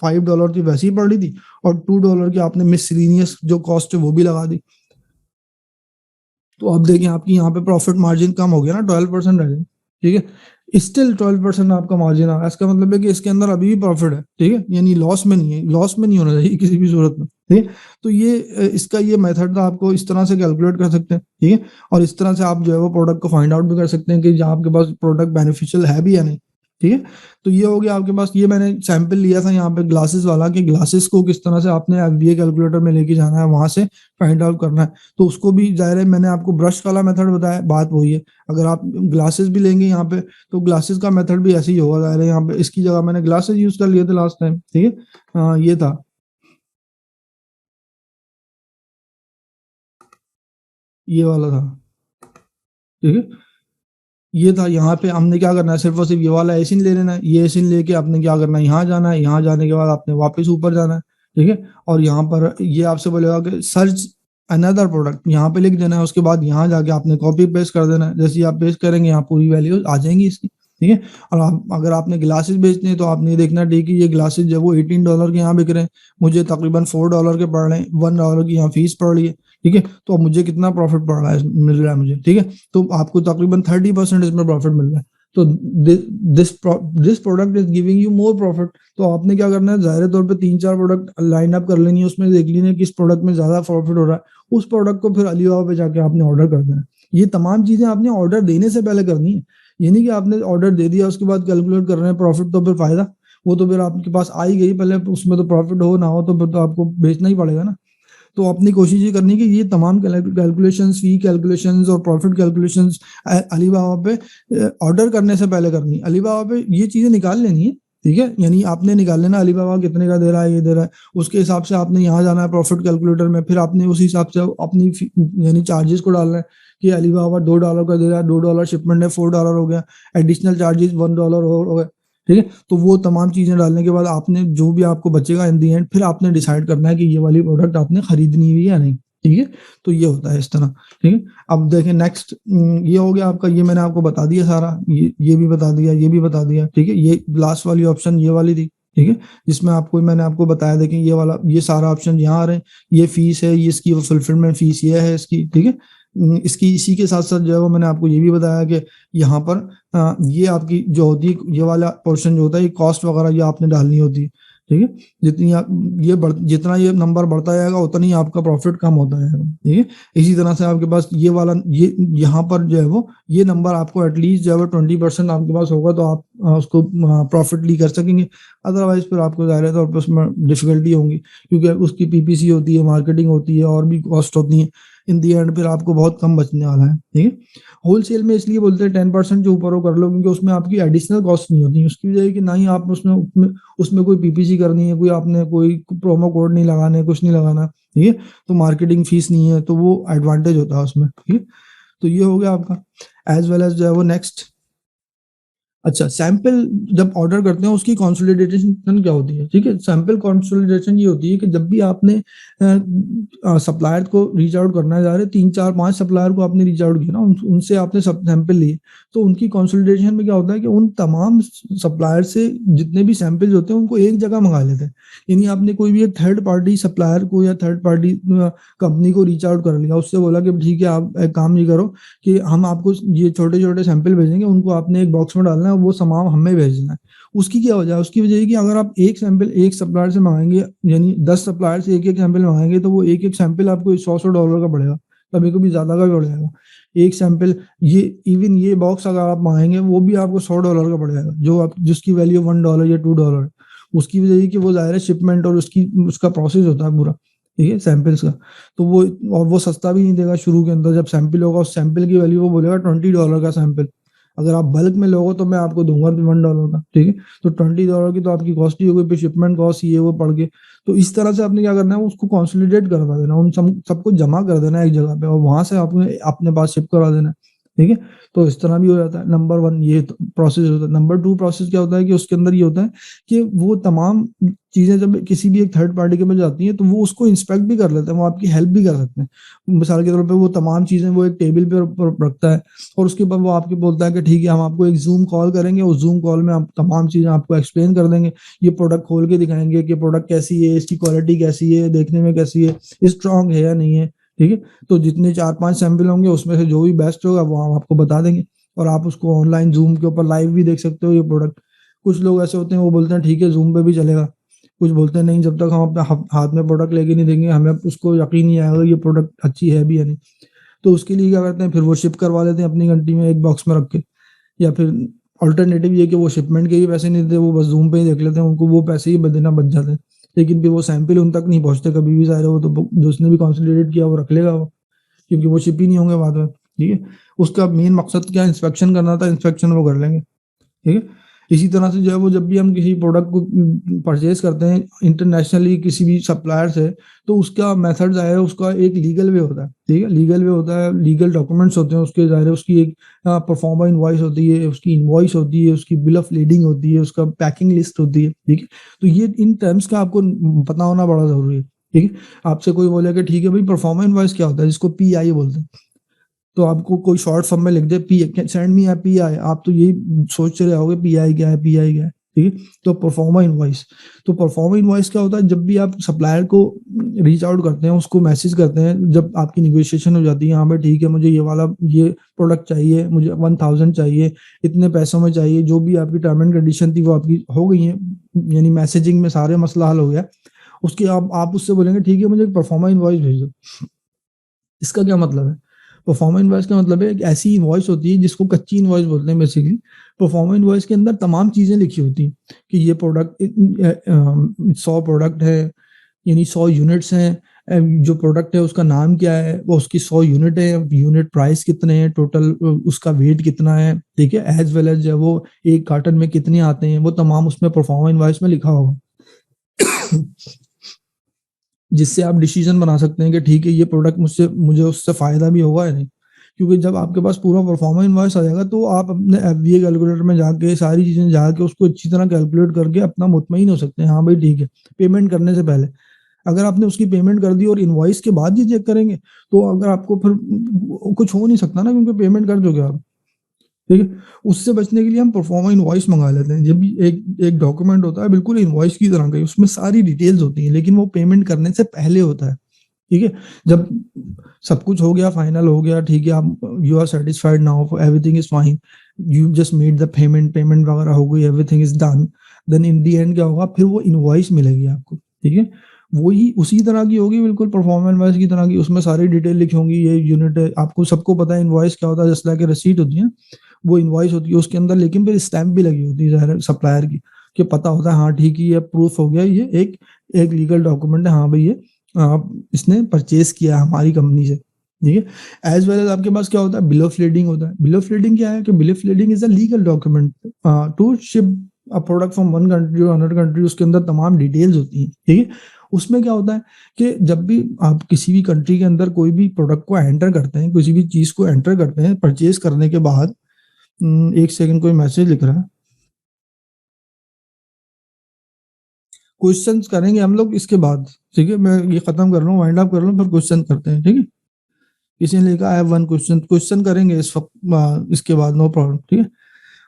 $5 की वैसे ही पड़ रही थी और $2 की आपने मिससेलेनियस जो कॉस्ट है वो भी लगा दी। तो अब देखिए आपकी यहाँ पे प्रॉफिट मार्जिन कम हो गया ना, 12% रह गया, ठीक है? स्टिल 12% आपका मार्जिन आ रहा है। इसका मतलब है कि इसके अंदर अभी भी प्रॉफिट है, ठीक है? यानी लॉस में नहीं है, लॉस में नहीं होना चाहिए किसी भी सूरत में, ठीक है? तो ये इसका ये मेथड था, आपको इस तरह से कैलकुलेट कर सकते हैं, ठीक है? और इस तरह से आप जो है वो प्रोडक्ट को फाइंड आउट भी कर सकते हैं कि जहाँ आपके पास प्रोडक्ट बेनिफिशियल है भी या नहीं, ठीक है? तो ये हो गया आपके पास। ये मैंने सैंपल लिया था यहाँ पे ग्लासेस वाला कि ग्लासेस को किस तरह से आपने एफबीए कैलकुलेटर में लेके जाना है, वहां से फाइंड आउट करना है। तो उसको भी जाहिर है मैंने आपको ब्रश वाला मेथड बताया, बात वही है। अगर आप ग्लासेस भी लेंगे यहाँ पे तो ग्लासेस का मेथड भी ऐसे ही होगा, जाहिर है यहाँ पे इसकी जगह मैंने ग्लासेस यूज कर लिए थे लास्ट टाइम, ठीक है? ये था, ये वाला था, ठीक है? ये था। यहाँ पे हमने क्या करना है, सिर्फ और सिर्फ ये वाला एसिन ले लेना है। ये एसिन लेके आपने क्या करना है, यहाँ जाना है, यहाँ जाने के बाद आपने वापस ऊपर जाना है, ठीक है? और यहाँ पर ये आपसे बोलेगा कि सर्च अनदर प्रोडक्ट, यहाँ पे लिख देना है। उसके बाद यहाँ जाके आपने कॉपी पेस्ट कर देना है। जैसे ही आप पेस्ट करेंगे यहाँ पूरी वैल्यू आ जाएंगी इसकी, ठीक है? और अगर आपने ग्लासेस बेचने हैं तो आपने ये देखना ठीक है ये ग्लासेस जो वो $18 के यहाँ बिक रहे हैं, मुझे तकरीबन $4 के पड़ रहे हैं, $1 की यहाँ फीस पड़ रही है, ठीक है? तो अब मुझे कितना प्रॉफिट पड़ रहा है, मिल रहा है मुझे, ठीक है? तो आपको तकरीबन 30% इसमें प्रॉफिट मिल रहा है। तो this product is giving you more profit. तो आपने क्या करना है, जाहिर तौर पे 3-4 प्रोडक्ट लाइन अप कर लेनी है, उसमें देख लेनी है किस प्रोडक्ट में ज्यादा प्रॉफिट हो रहा है, उस प्रोडक्ट को फिर अलीबाबा पे जाके आपने ऑर्डर कर देना है। ये तमाम चीजें आपने ऑर्डर देने से पहले करनी है। ये नहीं कि आपने ऑर्डर दे दिया उसके बाद कैलकुलेट कर रहे हैं प्रॉफिट, तो फिर फायदा वो तो फिर आपके पास आ ही गई पहले, उसमें तो प्रॉफिट हो ना हो तो फिर तो आपको बेचना ही पड़ेगा ना। तो अपनी कोशिश ये करनी कि ये तमाम कैलकुलेशंस, फी कैलकुलेशंस और प्रॉफिट कैलकुलेशंस अलीबाबा पे ऑर्डर करने से पहले करनी है। अलीबाबा पे ये चीजें निकाल लेनी है, ठीक है? यानी आपने निकाल लेना अलीबाबा कितने का दे रहा है, ये दे रहा है, उसके हिसाब से आपने यहाँ जाना है प्रॉफिट कैलकुलेटर में, फिर आपने उसी हिसाब से अपनी यानी चार्जेस को डालना है कि अलीबाबा $2 का दे रहा है, $2 शिपमेंट है, $4 हो गया, एडिशनल चार्जेस $1 हो गए, ठीक है? तो वो तमाम चीजें डालने के बाद आपने जो भी आपको बचेगा इन दी एंड, फिर आपने डिसाइड करना है कि ये वाली प्रोडक्ट आपने खरीदनी है या नहीं, ठीक है? तो ये होता है इस तरह, ठीक है? अब देखें नेक्स्ट, ये हो गया आपका, ये मैंने आपको बता दिया सारा, ये भी बता दिया, ये भी बता दिया, ठीक है? ये लास्ट वाली ऑप्शन ये वाली थी, ठीक है? जिसमें मैंने आपको बताया, देखें ये वाला, ये सारा ऑप्शन यहाँ आ रहे हैं, ये फीस है, ये इसकी फुलफिलमेंट फीस ये है इसकी, ठीक है? इसकी इसी के साथ साथ जो है वो मैंने आपको ये भी बताया कि यहाँ पर ये आपकी जो होती है, ये वाला पोर्शन जो होता है, ये कॉस्ट वगैरह ये आपने डालनी होती है, ठीक है? जितना ये नंबर बढ़ता जाएगा उतना ही आपका प्रॉफिट कम होता जाएगा, ठीक है? इसी तरह से आपके पास ये वाला ये यहाँ पर जो है वो ये नंबर आपको एटलीस्ट जो है वो 20% आपके पास होगा तो आप उसको प्रॉफिटली कर सकेंगे। अदरवाइज फिर आपको ज़ाहिर तौर पर उसमें डिफिकल्टी होंगी क्योंकि उसकी पीपीसी होती है, मार्केटिंग होती है और भी कॉस्ट होती है। इन दी एंड फिर आपको बहुत कम बचने वाला है, ठीक है? होलसेल में इसलिए बोलते हैं 10% जो ऊपर वो कर लो क्योंकि उसमें आपकी एडिशनल कॉस्ट नहीं होती। उसकी वजह है कि ना ही आप उसमें कोई पीपीसी करनी है, कोई आपने कोई प्रोमो कोड नहीं लगाना है, कुछ नहीं लगाना, ठीक है? तो मार्केटिंग फीस नहीं है, तो वो एडवांटेज होता है उसमें, ठीक है? तो ये हो गया आपका एज़ वेल एज़ जो है वो नेक्स्ट अच्छा सैंपल जब ऑर्डर करते हैं उसकी कंसोलिडेशन क्या होती है, ठीक है? सैंपल कंसोलिडेशन ये होती है कि जब भी आपने सप्लायर को रीच आउट करना है, जा रहे 3, 4, 5 सप्लायर को आपने रीच आउट किया ना, उनसे आपने सैंपल लिए, तो उनकी कंसोलिडेशन में क्या होता है कि उन तमाम सप्लायर से जितने भी सैंपल्स होते हैं उनको एक जगह मंगा लेते हैं। यानी आपने कोई भी एक थर्ड पार्टी सप्लायर को या थर्ड पार्टी कंपनी को रीच आउट कर लिया, उससे बोला कि ठीक है आप एक काम ये करो कि हम आपको ये छोटे-छोटे सैंपल भेजेंगे, उनको आपने एक बॉक्स में डालना है, वो सामान हमें भेजना है। उसकी क्या वजह है? उसकी वजह है कि अगर आप एक सैंपल एक सप्लायर से मँगाएँगे, यानी 10 सप्लायर से एक-एक सैंपल मँगाएँगे, तो वो एक-एक सैंपल आपको $100-100 का पड़ेगा, कभी-कभी ज़्यादा का भी पड़ जाएगा। एक सैंपल ये बॉक्स अगर आप मँगाएँगे, वो भी आपको $100 का पड़ जाएगा, जिसकी वैल्यू $1 या $2 है। उसकी वजह ये कि वो ज़ाहिर है शिपमेंट और उसका प्रोसेस होता है पूरा, ठीक है? सैंपल्स का। तो वो सस्ता भी नहीं देगा शुरू के अंदर जब सैंपल होगा, उस सैंपल की वैल्यू वो बोलेगा $20 का सैंपल। अगर आप बल्क में लोगे तो मैं आपको दूँगा भी $1 का, ठीक है? तो $20 की तो आपकी कॉस्ट ही हो गई, फिर शिपमेंट कॉस्ट ये वो पड़ के। तो इस तरह से आपने क्या करना है उसको कंसोलिडेट करवा देना, उन सबको जमा कर देना एक जगह पे और वहाँ से आपने अपने पास शिप करवा देना, ठीक है? तो इस तरह भी हो जाता है। नंबर 1 ये तो प्रोसेस होता है। नंबर 2 प्रोसेस क्या होता है कि उसके अंदर ये होता है कि वो तमाम चीज़ें जब किसी भी एक थर्ड पार्टी के पास जाती हैं, तो वो उसको इंस्पेक्ट भी कर लेते हैं, वो आपकी हेल्प भी कर सकते हैं। मिसाल के तौर पे वो तमाम चीज़ें वो एक टेबल पे रखता है और उसके बाद वो आपको बोलता है कि ठीक है हम आपको एक ज़ूम कॉल करेंगे, उस ज़ूम कॉल में आप तमाम चीज़ें आपको एक्सप्लेन कर देंगे। ये प्रोडक्ट खोल के दिखाएँगे कि प्रोडक्ट कैसी है, इसकी क्वालिटी कैसी है, देखने में कैसी है, स्ट्रॉन्ग है या नहीं है, ठीक है? तो जितने 4-5 सैंपल होंगे उसमें से जो भी बेस्ट होगा वो हम आपको बता देंगे और आप उसको ऑनलाइन ज़ूम के ऊपर लाइव भी देख सकते हो ये प्रोडक्ट। कुछ लोग ऐसे होते हैं वो बोलते हैं ठीक है ज़ूम पे भी चलेगा। कुछ बोलते हैं नहीं जब तक हम अपने हाथ में प्रोडक्ट लेके नहीं देंगे हमें उसको यकीन नहीं आएगा ये प्रोडक्ट अच्छी है भी या नहीं। तो उसके लिए क्या करते हैं फिर वो शिप करवा लेते हैं अपनी कंट्री में एक बॉक्स में रख के या फिर अल्टरनेटिव ये कि वो शिपमेंट के भी पैसे नहीं देते, वो बस ज़ूम पे ही देख लेते हैं, उनको वो पैसे ही देना बच जाते हैं। लेकिन फिर वो सैंपल उन तक नहीं पहुँचते कभी भी ज़ाहिर है वो तो जिसने भी कंसोलिडेट किया वो रख लेगा वो, क्योंकि वो शिप ही नहीं होंगे बाद में, ठीक है? उसका मेन मकसद क्या है इंस्पेक्शन करना था, इंस्पेक्शन वो कर लेंगे, ठीक है? इसी तरह से जो है वो जब भी हम किसी प्रोडक्ट को परचेज़ करते हैं इंटरनेशनली किसी भी सप्लायर से, तो उसका मेथड ज़ाहिर है उसका एक लीगल वे होता है, ठीक है? लीगल वे होता है, लीगल डॉक्यूमेंट्स होते हैं उसके ज़ाहिर है उसकी एक प्रोफार्मा इनवॉइस होती है, उसकी इनवॉइस होती है, उसकी बिल ऑफ लीडिंग होती है, उसका पैकिंग लिस्ट होती है, ठीक है? तो ये इन टर्म्स का आपको पता होना बड़ा ज़रूरी है, ठीक है? आपसे कोई बोले कि ठीक है भाई प्रोफार्मा इनवॉइस क्या होता है? जिसको पीआई बोलते हैं। तो आपको कोई शॉर्ट फॉर्म में लिख दे पी सेंड मी अ पीआई आप तो यही सोच रहे होगे पीआई क्या है, पीआई क्या है, ठीक है? तो परफॉर्मा इनवॉइस तो परफॉर्मा इनवॉइस क्या होता है जब भी आप सप्लायर को रीच आउट करते हैं, उसको मैसेज करते हैं, जब आपकी नेगोशिएशन हो जाती है, हाँ भाई ठीक है मुझे ये प्रोडक्ट चाहिए, मुझे 1000 चाहिए, इतने पैसों में चाहिए, जो भी आपकी टर्म एंड कंडीशन थी वो आपकी हो गई है, यानी मैसेजिंग में सारे मसला हल हो गया। उसके आप उससे बोलेंगे ठीक है मुझे एक परफॉर्मा इनवॉइस भेज दो। इसका क्या मतलब है? परफॉर्मा इनवॉइस का मतलब है एक ऐसी इनवॉइस होती है जिसको कच्ची इनवॉइस बोलते हैं बेसिकली। परफॉर्मा इनवॉइस के अंदर तमाम चीज़ें लिखी होती हैं कि ये प्रोडक्ट 100 प्रोडक्ट है, यानी 100 यूनिट्स हैं। जो प्रोडक्ट है उसका नाम क्या है, वो उसकी 100 यूनिट है, यूनिट प्राइस कितने हैं, टोटल उसका वेट कितना है, ठीक है? एज़ वेल एज़ जो है वो एक कार्टन में कितने आते हैं, वो तमाम उसमें परफॉर्मा इनवॉइस में लिखा होगा। जिससे आप डिसीजन बना सकते हैं कि ठीक है ये प्रोडक्ट मुझे उससे फ़ायदा भी होगा या नहीं। क्योंकि जब आपके पास पूरा परफॉर्मा इनवॉइस आ जाएगा तो आप अपने एफबीए कैलकुलेटर में जाके सारी चीज़ें जाके उसको अच्छी तरह कैलकुलेट करके अपना मुतमईन हो सकते हैं, हाँ भाई ठीक है, पेमेंट करने से पहले। अगर आपने उसकी पेमेंट कर दी और इनवॉइस के बाद ये चेक करेंगे, तो अगर आपको फिर कुछ हो नहीं सकता ना क्योंकि पेमेंट कर चुके आप। ठीक है? उससे बचने के लिए हम प्रोफ़ार्मा इनवॉइस मँगा लेते हैं। जब भी एक एक डॉक्यूमेंट होता है बिल्कुल इनवॉइस की तरह का ही, उसमें सारी डिटेल्स होती हैं, लेकिन वो पेमेंट करने से पहले होता है। ठीक है? जब सब कुछ हो गया, फाइनल हो गया, ठीक है, आप you are satisfied now, everything is fine. You just made the payment वगैरह हो गई, everything is done, then in the end क्या होगा, फिर वो इनवॉइस मिलेगी आपको, ठीक है? वही उसी तरह की होगी, बिल्कुल परफॉर्मेंस इनवॉइस की तरह की, उसमें सारी डिटेल लिखी होंगी, ये यूनिट है, आपको सबको पता है इनवॉइस क्या होता है, जस्ट लाइक रिसीट होती है, वो इनवॉइस होती है उसके अंदर, लेकिन फिर स्टैम्प भी लगी होती है सप्लायर की, कि पता होता है हाँ ठीक है, ये प्रूफ हो गया, ये एक एक लीगल डॉक्यूमेंट है, हाँ भाई ये इसने परचेज किया हमारी कंपनी से, ठीक है? एज वेल एज आपके पास क्या होता है, बिल ऑफ लीडिंग होता है। बिल ऑफ लीडिंग क्या है कि bill of lading is a legal document to ship a product from one country to another country, उसके अंदर तमाम डिटेल्स होती हैं, ठीक है? उसमें क्या होता है कि जब भी आप किसी भी कंट्री के अंदर कोई भी प्रोडक्ट को एंटर करते हैं, किसी भी चीज को एंटर करते हैं परचेज करने के बाद, एक सेकंड, कोई मैसेज लिख रहा है, क्वेश्चंस करेंगे हम लोग इसके बाद, ठीक है? मैं ये खत्म कर रहा हूँ, वाइंड अप कर रहा हूँ, फिर क्वेश्चन करते हैं, ठीक है? किसी ने लिखा है वन क्वेश्चन, क्वेश्चन करेंगे इस वक्त, इसके बाद, नो प्रॉब्लम, ठीक है?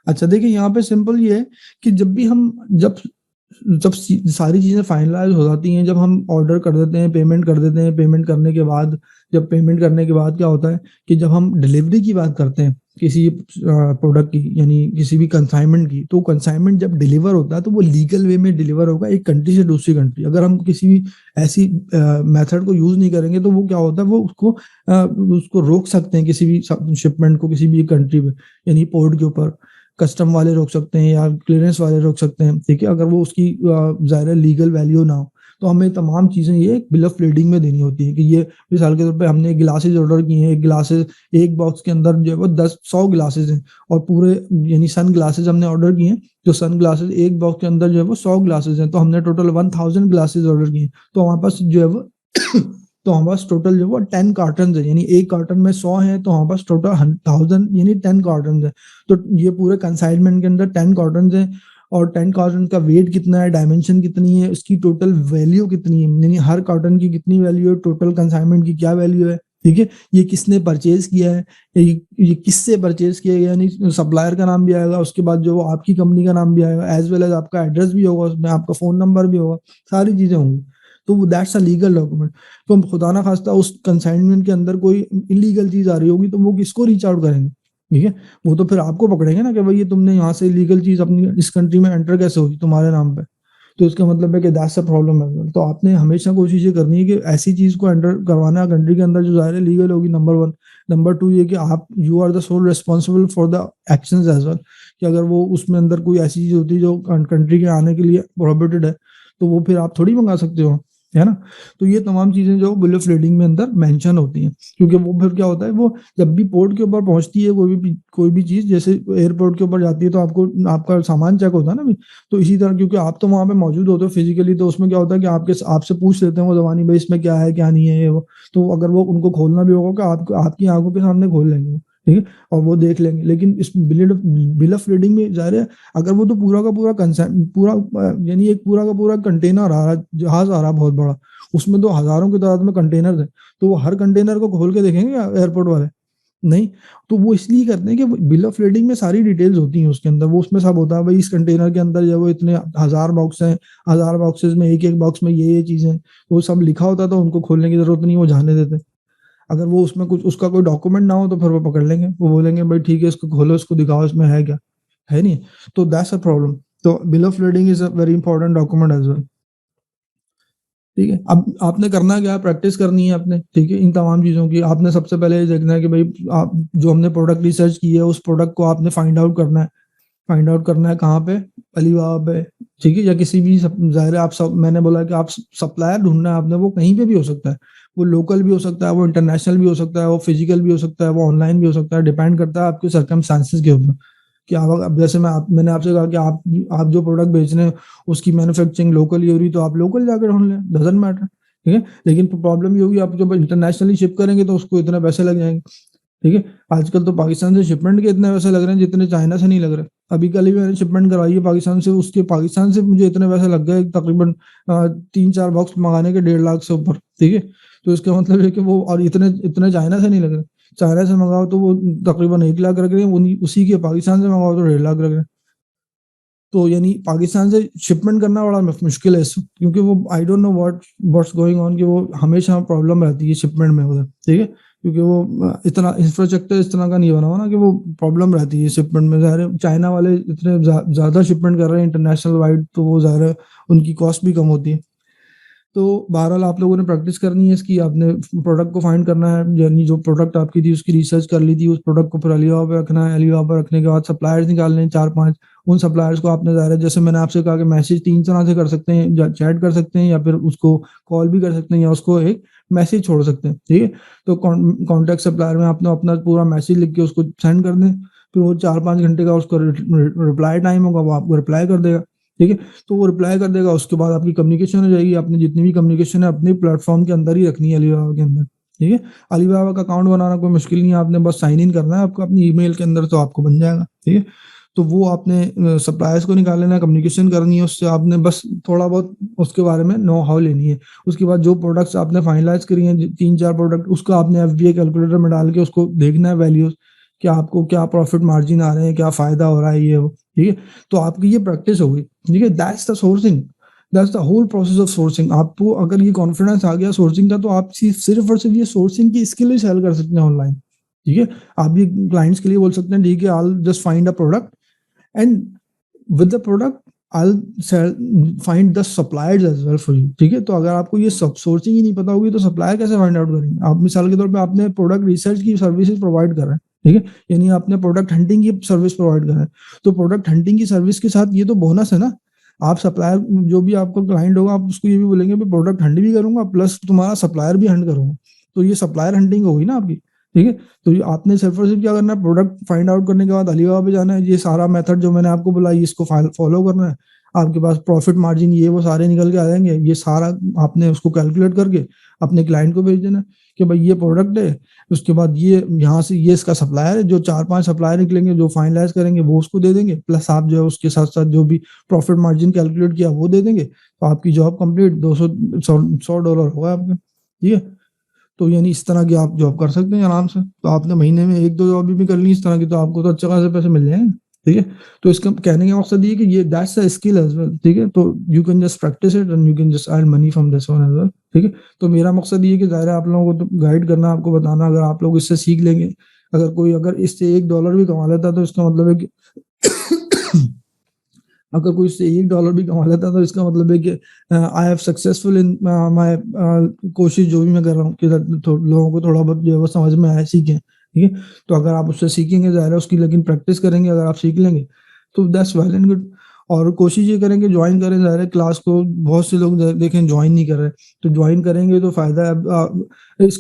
अच्छा देखिए, यहाँ पे सिंपल ये है कि जब भी हम जब जब सारी चीजें फाइनलाइज हो जाती हैं, जब हम ऑर्डर कर देते हैं, पेमेंट कर देते हैं, पेमेंट करने के बाद, जब पेमेंट करने के बाद क्या होता है कि जब हम डिलीवरी की बात करते हैं किसी प्रोडक्ट की, यानी किसी भी कंसाइनमेंट की, तो कंसाइनमेंट जब डिलीवर होता है तो वो लीगल वे में डिलीवर होगा एक कंट्री से दूसरी कंट्री। अगर हम किसी भी ऐसी मेथड को यूज नहीं करेंगे तो वो क्या होता है, वो उसको रोक सकते हैं, किसी भी शिपमेंट को किसी भी कंट्री में, यानी पोर्ट के ऊपर कस्टम वाले रोक सकते हैं या क्लियरेंस वाले रोक सकते हैं, ठीक है? अगर वो उसकी ज़ाहिर लीगल वैल्यू ना हो, तो हमें तमाम चीज़ें ये बिल ऑफ लीडिंग में देनी होती है कि ये मिसाल के तौर पे हमने ग्लासेस ऑर्डर किए हैं, ग्लासेस एक बॉक्स के अंदर जो है वो 100 ग्लासेस हैं, और पूरे यानी सन ग्लासेस हमने ऑर्डर किए हैं, जो सन ग्लासेस एक बॉक्स के अंदर जो है वो 100 ग्लासेस हैं, तो हमने टोटल 1000 ग्लासेस ऑर्डर किए, तो हमारे पास जो है वो तो हमारे पास टोटल जो है वो 10 कार्टन है, यानी एक कार्टन में 100 है, तो हमारे पास टोटल 1000 यानी 10 कार्टन है। तो ये पूरे कंसाइनमेंट के अंदर 10 कार्टन है, और 10 कार्टन का वेट कितना है, डायमेंशन कितनी है, उसकी टोटल वैल्यू कितनी है, यानी हर कार्टन की कितनी वैल्यू है, टोटल कंसाइनमेंट की क्या वैल्यू है, ठीक है? ये किसने परचेज किया है, ये किससे परचेज किया गया, यानी सप्लायर का नाम भी आएगा, उसके बाद जो आपकी कंपनी का नाम भी आएगा, एज वेल एज आपका एड्रेस भी होगा, उसमें आपका फोन नंबर भी होगा, सारी चीजें होंगी, तो दैट्स अ लीगल डॉक्यूमेंट। तो खुदा ना खास्ता उस कंसाइनमेंट के अंदर कोई इलीगल चीज आ रही होगी, तो वो किसको रीच आउट करेंगे, ठीक है? वो तो फिर आपको पकड़ेंगे ना कि भाई ये तुमने यहाँ से इलीगल चीज अपनी इस कंट्री में एंटर कैसे होगी तुम्हारे नाम पे, तो इसका मतलब है कि दैट्स अ प्रॉब्लम है। तो आपने हमेशा कोशिश ये करनी है कि ऐसी चीज को एंटर करवाना कंट्री के अंदर जो ज़ाहिर लीगल होगी, नंबर वन। नंबर टू ये कि आप you are the sole responsible for the actions as well, कि अगर वो उसमें अंदर कोई ऐसी चीज होती है जो कंट्री के आने के लिए प्रोहिबिटेड है, तो वो फिर आप थोड़ी मंगा सकते हो, है ना? तो ये तमाम चीजें जो बिल ऑफ लीडिंग में अंदर मेंशन होती हैं, क्योंकि वो फिर क्या होता है, वो जब भी पोर्ट के ऊपर पहुंचती है कोई भी चीज, जैसे एयरपोर्ट के ऊपर जाती है तो आपको आपका सामान चेक होता है ना भी, तो इसी तरह क्योंकि आप तो वहां पे मौजूद होते हो फिजिकली, तो उसमें क्या होता है कि आपसे पूछ लेते हैं वो जबानी, भाई इसमें क्या है क्या नहीं है ये वो, तो अगर वो उनको खोलना भी होगा कि आपकी आंखों के सामने खोल लेंगे, ठीक है? और वो देख लेंगे। लेकिन इस बिल ऑफ लीडिंग में जाहिर है, अगर वो तो पूरा का पूरा कंसेंट पूरा यानी एक पूरा का पूरा कंटेनर आ रहा, जहाज आ रहा बहुत बड़ा, उसमें तो हजारों की तादाद में कंटेनर है, तो वो हर कंटेनर को खोल के देखेंगे एयरपोर्ट वाले? नहीं। तो वो इसलिए करते हैं कि बिल ऑफ लीडिंग में सारी डिटेल्स होती हैं उसके अंदर, वो उसमें सब होता है, भाई इस कंटेनर के अंदर जो वो इतने 1000 बॉक्स हैं, 1000 बॉक्सेस में एक एक बॉक्स में ये चीजें, वो सब लिखा होता है, तो उनको खोलने की जरूरत नहीं, वो जाने देते। अगर वो उसमें कुछ उसका कोई डॉक्यूमेंट ना हो तो फिर वो पकड़ लेंगे, वो बोलेंगे भाई ठीक है इसको खोलो, इसको दिखाओ इसमें है क्या, है नहीं? तो दैट्स अ प्रॉब्लम। तो bill of lading is a very important document as well, ठीक है? अब आपने करना क्या है, प्रैक्टिस करनी है आपने, ठीक है? इन तमाम चीज़ों की आपने सबसे पहले ये देखना है कि भाई आप जो हमने प्रोडक्ट रिसर्च की है उस प्रोडक्ट को आपने फाइंड आउट करना है कहाँ पे, अलीबाबा पे, ठीक है? या किसी भी ज़ाहिर है आप सब, मैंने बोला कि आप सप्लायर ढूंढना है आपने, वो कहीं पे भी हो सकता है, वो लोकल भी हो सकता है, वो इंटरनेशनल भी हो सकता है, वो फिजिकल भी हो सकता है, वो ऑनलाइन भी हो सकता है, डिपेंड करता है आपके सर्कमस्टांसेस के ऊपर कि आप, अब जैसे मैंने आपसे कहा कि आप जो प्रोडक्ट बेच रहे हैं उसकी मैन्युफैक्चरिंग लोकल ही हो रही, तो आप लोकल जाकर ढूंढ लें, डजंट मैटर, ठीक है? लेकिन प्रॉब्लम ये होगी, आप जब इंटरनेशनली शिप करेंगे तो उसको इतने पैसे लग जाएंगे, ठीक है? आजकल तो पाकिस्तान से शिपमेंट के इतने पैसे लग रहे हैं जितने चाइना से नहीं लग रहे। अभी कल ही मैंने शिपमेंट करवाई है पाकिस्तान से, उसके पाकिस्तान से मुझे इतने पैसे लग गए तकरीबन 3-4 बॉक्स मंगाने के 1.5 लाख से ऊपर, ठीक है? तो इसका मतलब है कि वो, और इतने इतने चाइना से नहीं लग रहे, चाइना से मंगाओ तो वो तकरीबन 1 लाख रख रहे हैं, उसी के पाकिस्तान से मंगाओ तो 1.5 लाख रख रहे हैं। तो यानी पाकिस्तान से शिपमेंट करना बड़ा मुश्किल है क्योंकि वो I don't know what's going on, कि वो हमेशा प्रॉब्लम रहती है शिपमेंट में उधर, ठीक है? क्योंकि वो इतना इंफ्रास्ट्रक्चर इस तरह का नहीं बना हुआ ना कि वो प्रॉब्लम रहती है शिपमेंट में। ज़ाहिर है चाइना वाले इतने ज़्यादा शिपमेंट कर रहे हैं इंटरनेशनल वाइड, तो वो ज़ाहिर है उनकी कॉस्ट भी कम होती है। तो बहरहाल आप लोगों ने प्रैक्टिस करनी है इसकी, आपने प्रोडक्ट को फाइंड करना है, यानी जो प्रोडक्ट आपकी थी उसकी रिसर्च कर ली थी, उस प्रोडक्ट को फिर अलीबाबा पे रखना है, अलीबाबा पे रखने के बाद सप्लायर्स निकालने हैं 4-5, उन सप्लायर्स को आपने ज़ाहिर है जैसे मैंने आपसे कहा कि मैसेज 3 तरह से कर सकते हैं, या चैट कर सकते हैं या फिर उसको कॉल भी कर सकते हैं या उसको एक मैसेज छोड़ सकते हैं, ठीक है? तो कॉन्टैक्ट सप्लायर में आपने अपना पूरा मैसेज लिख के उसको सेंड कर दें, फिर वो 4-5 घंटे का उसका रिप्लाई टाइम होगा, वो आपको रिप्लाई कर देगा, ठीक है? तो वो रिप्लाई कर देगा, उसके बाद आपकी कम्युनिकेशन हो जाएगी, आपने जितनी भी कम्युनिकेशन है अपने प्लेटफ़ॉर्म के अंदर ही रखनी है अलीबाबा के अंदर, ठीक है? अलीबाबा का अकाउंट बनाना कोई मुश्किल नहीं है, आपने बस साइन इन करना है आपको अपनी ईमेल के अंदर, तो आपको बन जाएगा, ठीक है? तो वो आपने सप्लायर्स को निकाल लेना है, कम्युनिकेशन करनी है उससे, आपने बस थोड़ा बहुत उसके बारे में नो हाउ लेनी है। उसके बाद जो प्रोडक्ट्स आपने फाइनलाइज़ करी हैं, 3-4 प्रोडक्ट, उसको आपने एफबीए कैलकुलेटर में डाल के उसको देखना है वैल्यूज़, कि आपको क्या प्रॉफिट मार्जिन आ रहे हैं, क्या फ़ायदा हो रहा है, ये वो, ठीक है? तो आपकी ये प्रैक्टिस हो गई, ठीक है? That's the whole process of sourcing. आपको अगर ये कॉन्फिडेंस आ गया सोर्सिंग का, तो आप सिर्फ़ और सिर्फ़ ये सोर्सिंग की स्किल ही सेल कर सकते हैं ऑनलाइन, ठीक है? आप ये क्लाइंट्स के लिए बोल सकते हैं, ठीक है, I will just find a product and with the product I will find the suppliers as well for you, ठीक है? तो अगर आपको ये सब सोर्सिंग ही नहीं पता होगी, तो सप्लायर कैसे फाइंड आउट करेंगे? आप मिसाल के तौर पे आपने प्रोडक्ट रिसर्च की सर्विसेज़ प्रोवाइड कर रहे हैं, ठीक है? यानी आपने प्रोडक्ट हंटिंग की सर्विस प्रोवाइड कर रहे हैं, तो प्रोडक्ट हंटिंग की सर्विस के साथ ये तो बोनस है ना। आप सप्लायर जो भी आपका क्लाइंट होगा, आप उसको ये भी बोलेंगे मैं प्रोडक्ट हंट भी करूँगा प्लस तुम्हारा सप्लायर भी हंट करूँगा, तो ये सप्लायर हंटिंग होगी ना आपकी, ठीक है? तो ये आपने सिर्फ और सिर्फ क्या करना है, प्रोडक्ट फाइंड आउट करने के बाद अलीबाबा पे जाना है, ये सारा मेथड जो मैंने आपको बोला इसको फॉलो करना है, आपके पास प्रॉफिट मार्जिन ये वो सारे निकल के आ जाएँगे, ये सारा आपने उसको कैलकुलेट करके अपने क्लाइंट को भेज देना है कि भाई ये प्रोडक्ट है, उसके बाद ये यहाँ से ये इसका सप्लायर है, जो 4-5 सप्लायर निकलेंगे, जो फाइनलाइज़ करेंगे वो उसको दे देंगे, प्लस आप जो है उसके साथ-साथ जो भी प्रॉफिट मार्जिन कैलकुलेट किया वो दे देंगे, तो आपकी जॉब कंप्लीट, 200 $100 होगा आपका, ठीक है? तो यानी इस तरह की आप जॉब कर सकते हैं आराम से। तो आपने महीने में 1-2 जॉब भी करनी इस तरह की, तो आपको तो अच्छे खासे पैसे मिल जाएँगे, ठीक है? तो इसका कहने का मकसद ये है कि ये that's a skill as well, ठीक है? तो you can just practice it and you can just earn money from this one as well, ठीक है? तो मेरा मकसद ये है कि ज़ाहिर है आप लोगों को तो गाइड करना, आपको बताना, अगर आप लोग इससे सीख लेंगे, अगर इससे $1 भी कमा लेता है, तो इसका मतलब है कि अगर कोई इससे $1 भी कमा लेता है, तो इसका मतलब है कि I have successful in my कोशिश जो भी मैं कर रहा हूँ कि तो लोगों को थोड़ा बहुत जो है वो समझ में आए, सीखें, ठीक है? तो अगर आप उससे सीखेंगे, ज़ाहिर है उसकी लेकिन प्रैक्टिस करेंगे, अगर आप सीख लेंगे, तो दैट्स वेल एंड गुड। और कोशिश ये करेंगे जॉइन करें, ज़ाहिर है क्लास को बहुत से लोग देखें जॉइन नहीं कर रहे, तो जॉइन करेंगे तो फ़ायदा है। इस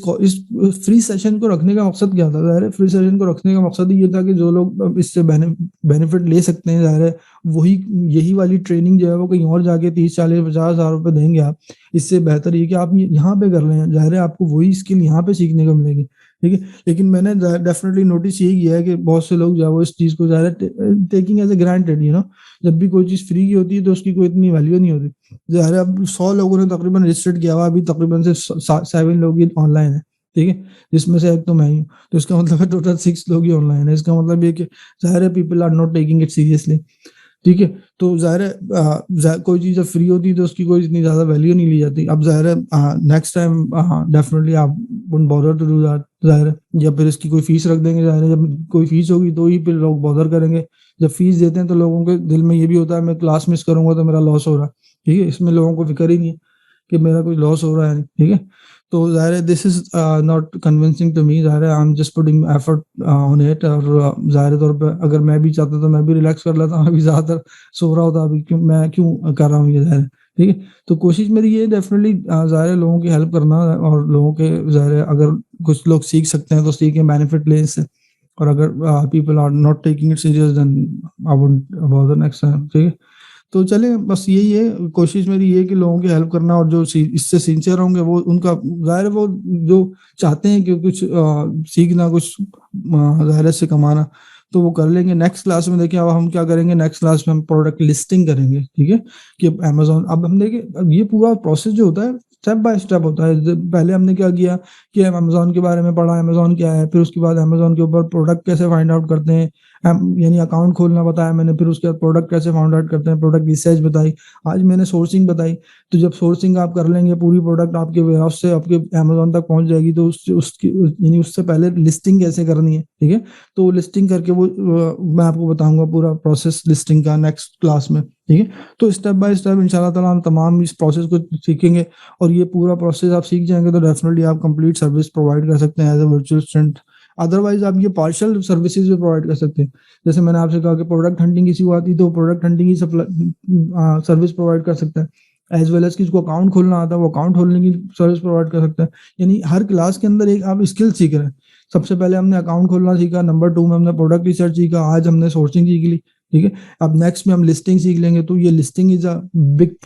फ्री सेशन को रखने का मकसद क्या था? ज़ाहिर है फ्री सेशन को रखने का मकसद ही ये था कि जो लोग इससे बेनिफिट ले सकते हैं, ज़ाहिर है वही यही वाली ट्रेनिंग जो है वो कहीं और जाके 30-40-50,000 रुपए देंगे आप। इससे बेहतर ये कि आप यहाँ पे कर रहे हैं, ज़ाहिर है आपको वही स्किल यहाँ पे सीखने को मिलेगी, ठीक है? लेकिन मैंने डेफ़िनेटली नोटिस यही किया है कि बहुत से लोग जो है वो इस चीज़ को ज़्यादा taking as a granted, you know, जब भी कोई चीज़ फ्री की होती है तो उसकी कोई इतनी वैल्यू नहीं होती। ज़ाहिर है अब 100 लोगों ने तकरीबन रजिस्टर्ड किया हुआ, अभी तकरीबन से 7 लोग ही ऑनलाइन हैं, ठीक है? जिसमें से एक तो मैं ही हूँ, तो इसका मतलब है टोटल 6 लोग ही ऑनलाइन हैं। इसका मतलब ये कि ज़ाहिर है people are not taking it seriously. ठीक है? तो ज़ाहिर है कोई चीज़ जब फ्री होती है तो उसकी कोई इतनी ज़्यादा वैल्यू नहीं ली जाती। अब ज़ाहिर है नेक्स्ट टाइम डेफिनिटली आप wouldn't bother to do that, ज़ाहिर है, या फिर इसकी कोई फीस रख देंगे, ज़ाहिर है जब कोई फीस होगी तो ही फिर लोग बॉदर करेंगे। जब फीस देते हैं तो लोगों के दिल में ये भी होता है मैं क्लास मिस करूँगा तो मेरा लॉस हो रहा है, ठीक है? इसमें लोगों को फ़िक्र ही नहीं है कि मेरा कोई लॉस हो रहा है, ठीक है? तो ज़ाहिर है this is not convincing to me, ज़ाहिर है I am just putting effort on it, और ज़ाहिर तौर पे अगर मैं भी चाहता तो मैं भी रिलैक्स कर लेता, मैं भी ज़्यादातर सो रहा होता, अभी क्यों कर रहा हूँ ये, ज़ाहिर है, ठीक है? तो कोशिश मेरी ये है डेफ़िनिटली, ज़ाहिर है लोगों की हेल्प करना, और लोगों के ज़ाहिर है अगर कुछ लोग सीख सकते हैं तो सीखें, बेनिफिट लें इससे, और अगर people are not taking it serious then I wouldn't bother next time, ठीक है? तो चलें बस यही है, कोशिश मेरी ये है कि लोगों की हेल्प करना, और जो इससे सिंसियर होंगे वो उनका ज़ाहिर है वो जो चाहते हैं कि कुछ सीखना, कुछ ज़ाहिर है इससे कमाना, तो वो कर लेंगे। नेक्स्ट क्लास में देखिए अब हम क्या करेंगे, नेक्स्ट क्लास में हम प्रोडक्ट लिस्टिंग करेंगे, ठीक है? कि अमेज़न, अब हम देखिए अब ये पूरा प्रोसेस जो होता है स्टेप बाय स्टेप होता है। पहले हमने क्या किया कि अमेज़न के बारे में पढ़ा, अमेज़न क्या है, फिर उसके बाद अमेज़न के ऊपर प्रोडक्ट कैसे फाइंड आउट करते हैं, यानी अकाउंट खोलना बताया मैंने, फिर उसके बाद प्रोडक्ट कैसे फाइंड आउट करते हैं, प्रोडक्ट रिसर्च बताई, आज मैंने सोर्सिंग बताई। तो जब सोर्सिंग आप कर लेंगे, पूरी प्रोडक्ट आपके वेयरहाउस से आपके अमेज़न तक पहुँच जाएगी, तो यानी उससे पहले लिस्टिंग कैसे करनी है, ठीक है? तो लिस्टिंग करके मैं आपको बताऊँगा पूरा प्रोसेस लिस्टिंग का नेक्स्ट क्लास में, ठीक है? तो स्टेप बाय स्टेप इंशाल्लाह ताला हम तमाम इस प्रोसेस को सीखेंगे, और ये पूरा प्रोसेस आप सीख जाएँगे तो डेफिनिटली आप कंप्लीट सर्विस प्रोवाइड कर सकते हैं as a virtual assistant. Otherwise आप ये पार्शियल सर्विसेज़ भी प्रोवाइड कर सकते हैं। जैसे मैंने आपसे कहा कि प्रोडक्ट हंटिंग किसी को आती है, तो प्रोडक्ट हंटिंग की सर्विस प्रोवाइड कर सकता है। एज़ वेल एज़ किसी को अकाउंट खोलना आता है, वो अकाउंट खोलने की सर्विस प्रोवाइड कर सकता है। यानी हर क्लास के अंदर एक आप स्किल सीख रहे हैं। सबसे पहले हमने अकाउंट खोलना सीखा, नंबर 2 में हमने प्रोडक्ट रिसर्च सीखा, आज हमने सोर्सिंग सीख ली, ठीक है? अब नेक्स्ट में हम लिस्टिंग सीख लेंगे, तो ये listing is a big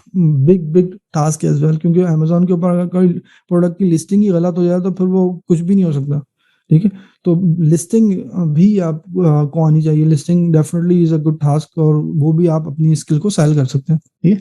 big task as well, क्योंकि अमेज़न के ऊपर अगर कोई प्रोडक्ट की लिस्टिंग ही गलत हो जाए, तो फिर वो कुछ भी नहीं हो सकता, ठीक है? तो लिस्टिंग भी आप को आनी चाहिए। Listing definitely is a good task, और वो भी आप अपनी स्किल को सेल कर सकते हैं, ठीक है?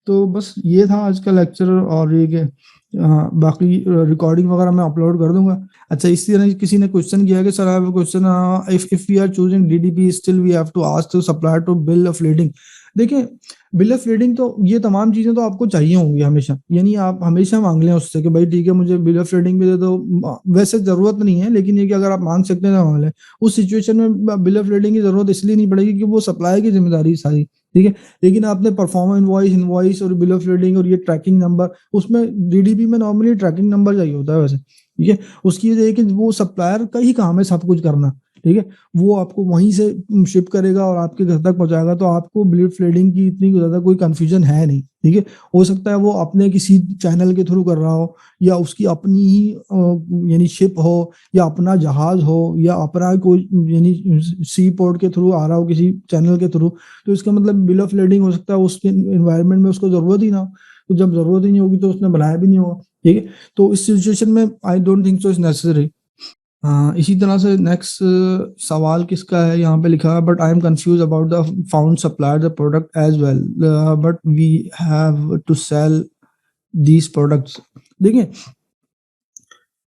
तो बस ये था आज का लेक्चर, और ये कि बाकी रिकॉर्डिंग वगैरह मैं अपलोड कर दूँगा। अच्छा, इसी तरह किसी ने क्वेश्चन किया कि sir I have a question, if we are choosing DDP still we have to ask the supplier to bill of lading. देखिए, बिल ऑफ लीडिंग तो ये तमाम चीज़ें तो आपको चाहिए होंगी हमेशा, यानी आप हमेशा माँग लें उससे कि भाई ठीक है मुझे बिल ऑफ लीडिंग भी दे दो। वैसे ज़रूरत नहीं है, लेकिन ये कि अगर आप माँग सकते हैं तो माँग लें। उस सिचुएशन में बिल ऑफ लीडिंग की ज़रूरत इसलिए नहीं पड़ेगी कि वो सप्लायर की ज़िम्मेदारी है सारी, ठीक है? लेकिन आपने परफॉर्म इनवॉइस और बिल ऑफ लीडिंग और ये ट्रैकिंग नंबर, उसमें डीडीपी में नॉर्मली ट्रैकिंग नंबर चाहिए होता है वैसे, ठीक है? उसकी वजह ये है कि वो सप्लायर का ही काम है सब कुछ करना, ठीक है? वो आपको वहीं से शिप करेगा और आपके घर तक पहुँचाएगा, तो आपको बिल ऑफ लीडिंग की इतनी ज़्यादा कोई कन्फ्यूजन है नहीं, ठीक है? हो सकता है वो अपने किसी चैनल के थ्रू कर रहा हो, या उसकी अपनी ही यानी शिप हो, या अपना जहाज़ हो, या अपना कोई यानी सी पोर्ट के थ्रू आ रहा हो किसी चैनल के थ्रू, तो इसका मतलब बिल ऑफ लीडिंग हो सकता है उसके एनवायरनमेंट में उसको ज़रूरत ही ना हो। तो जब ज़रूरत ही नहीं होगी तो उसने बनाया भी नहीं होगा, ठीक है? तो इस सिचुएशन में I don't think so it's necessary. इसी तरह से नेक्स्ट सवाल किसका है, यहाँ पे लिखा है, but I am confuse about the found supplier the product as well, but we have to sell these products. देखिए,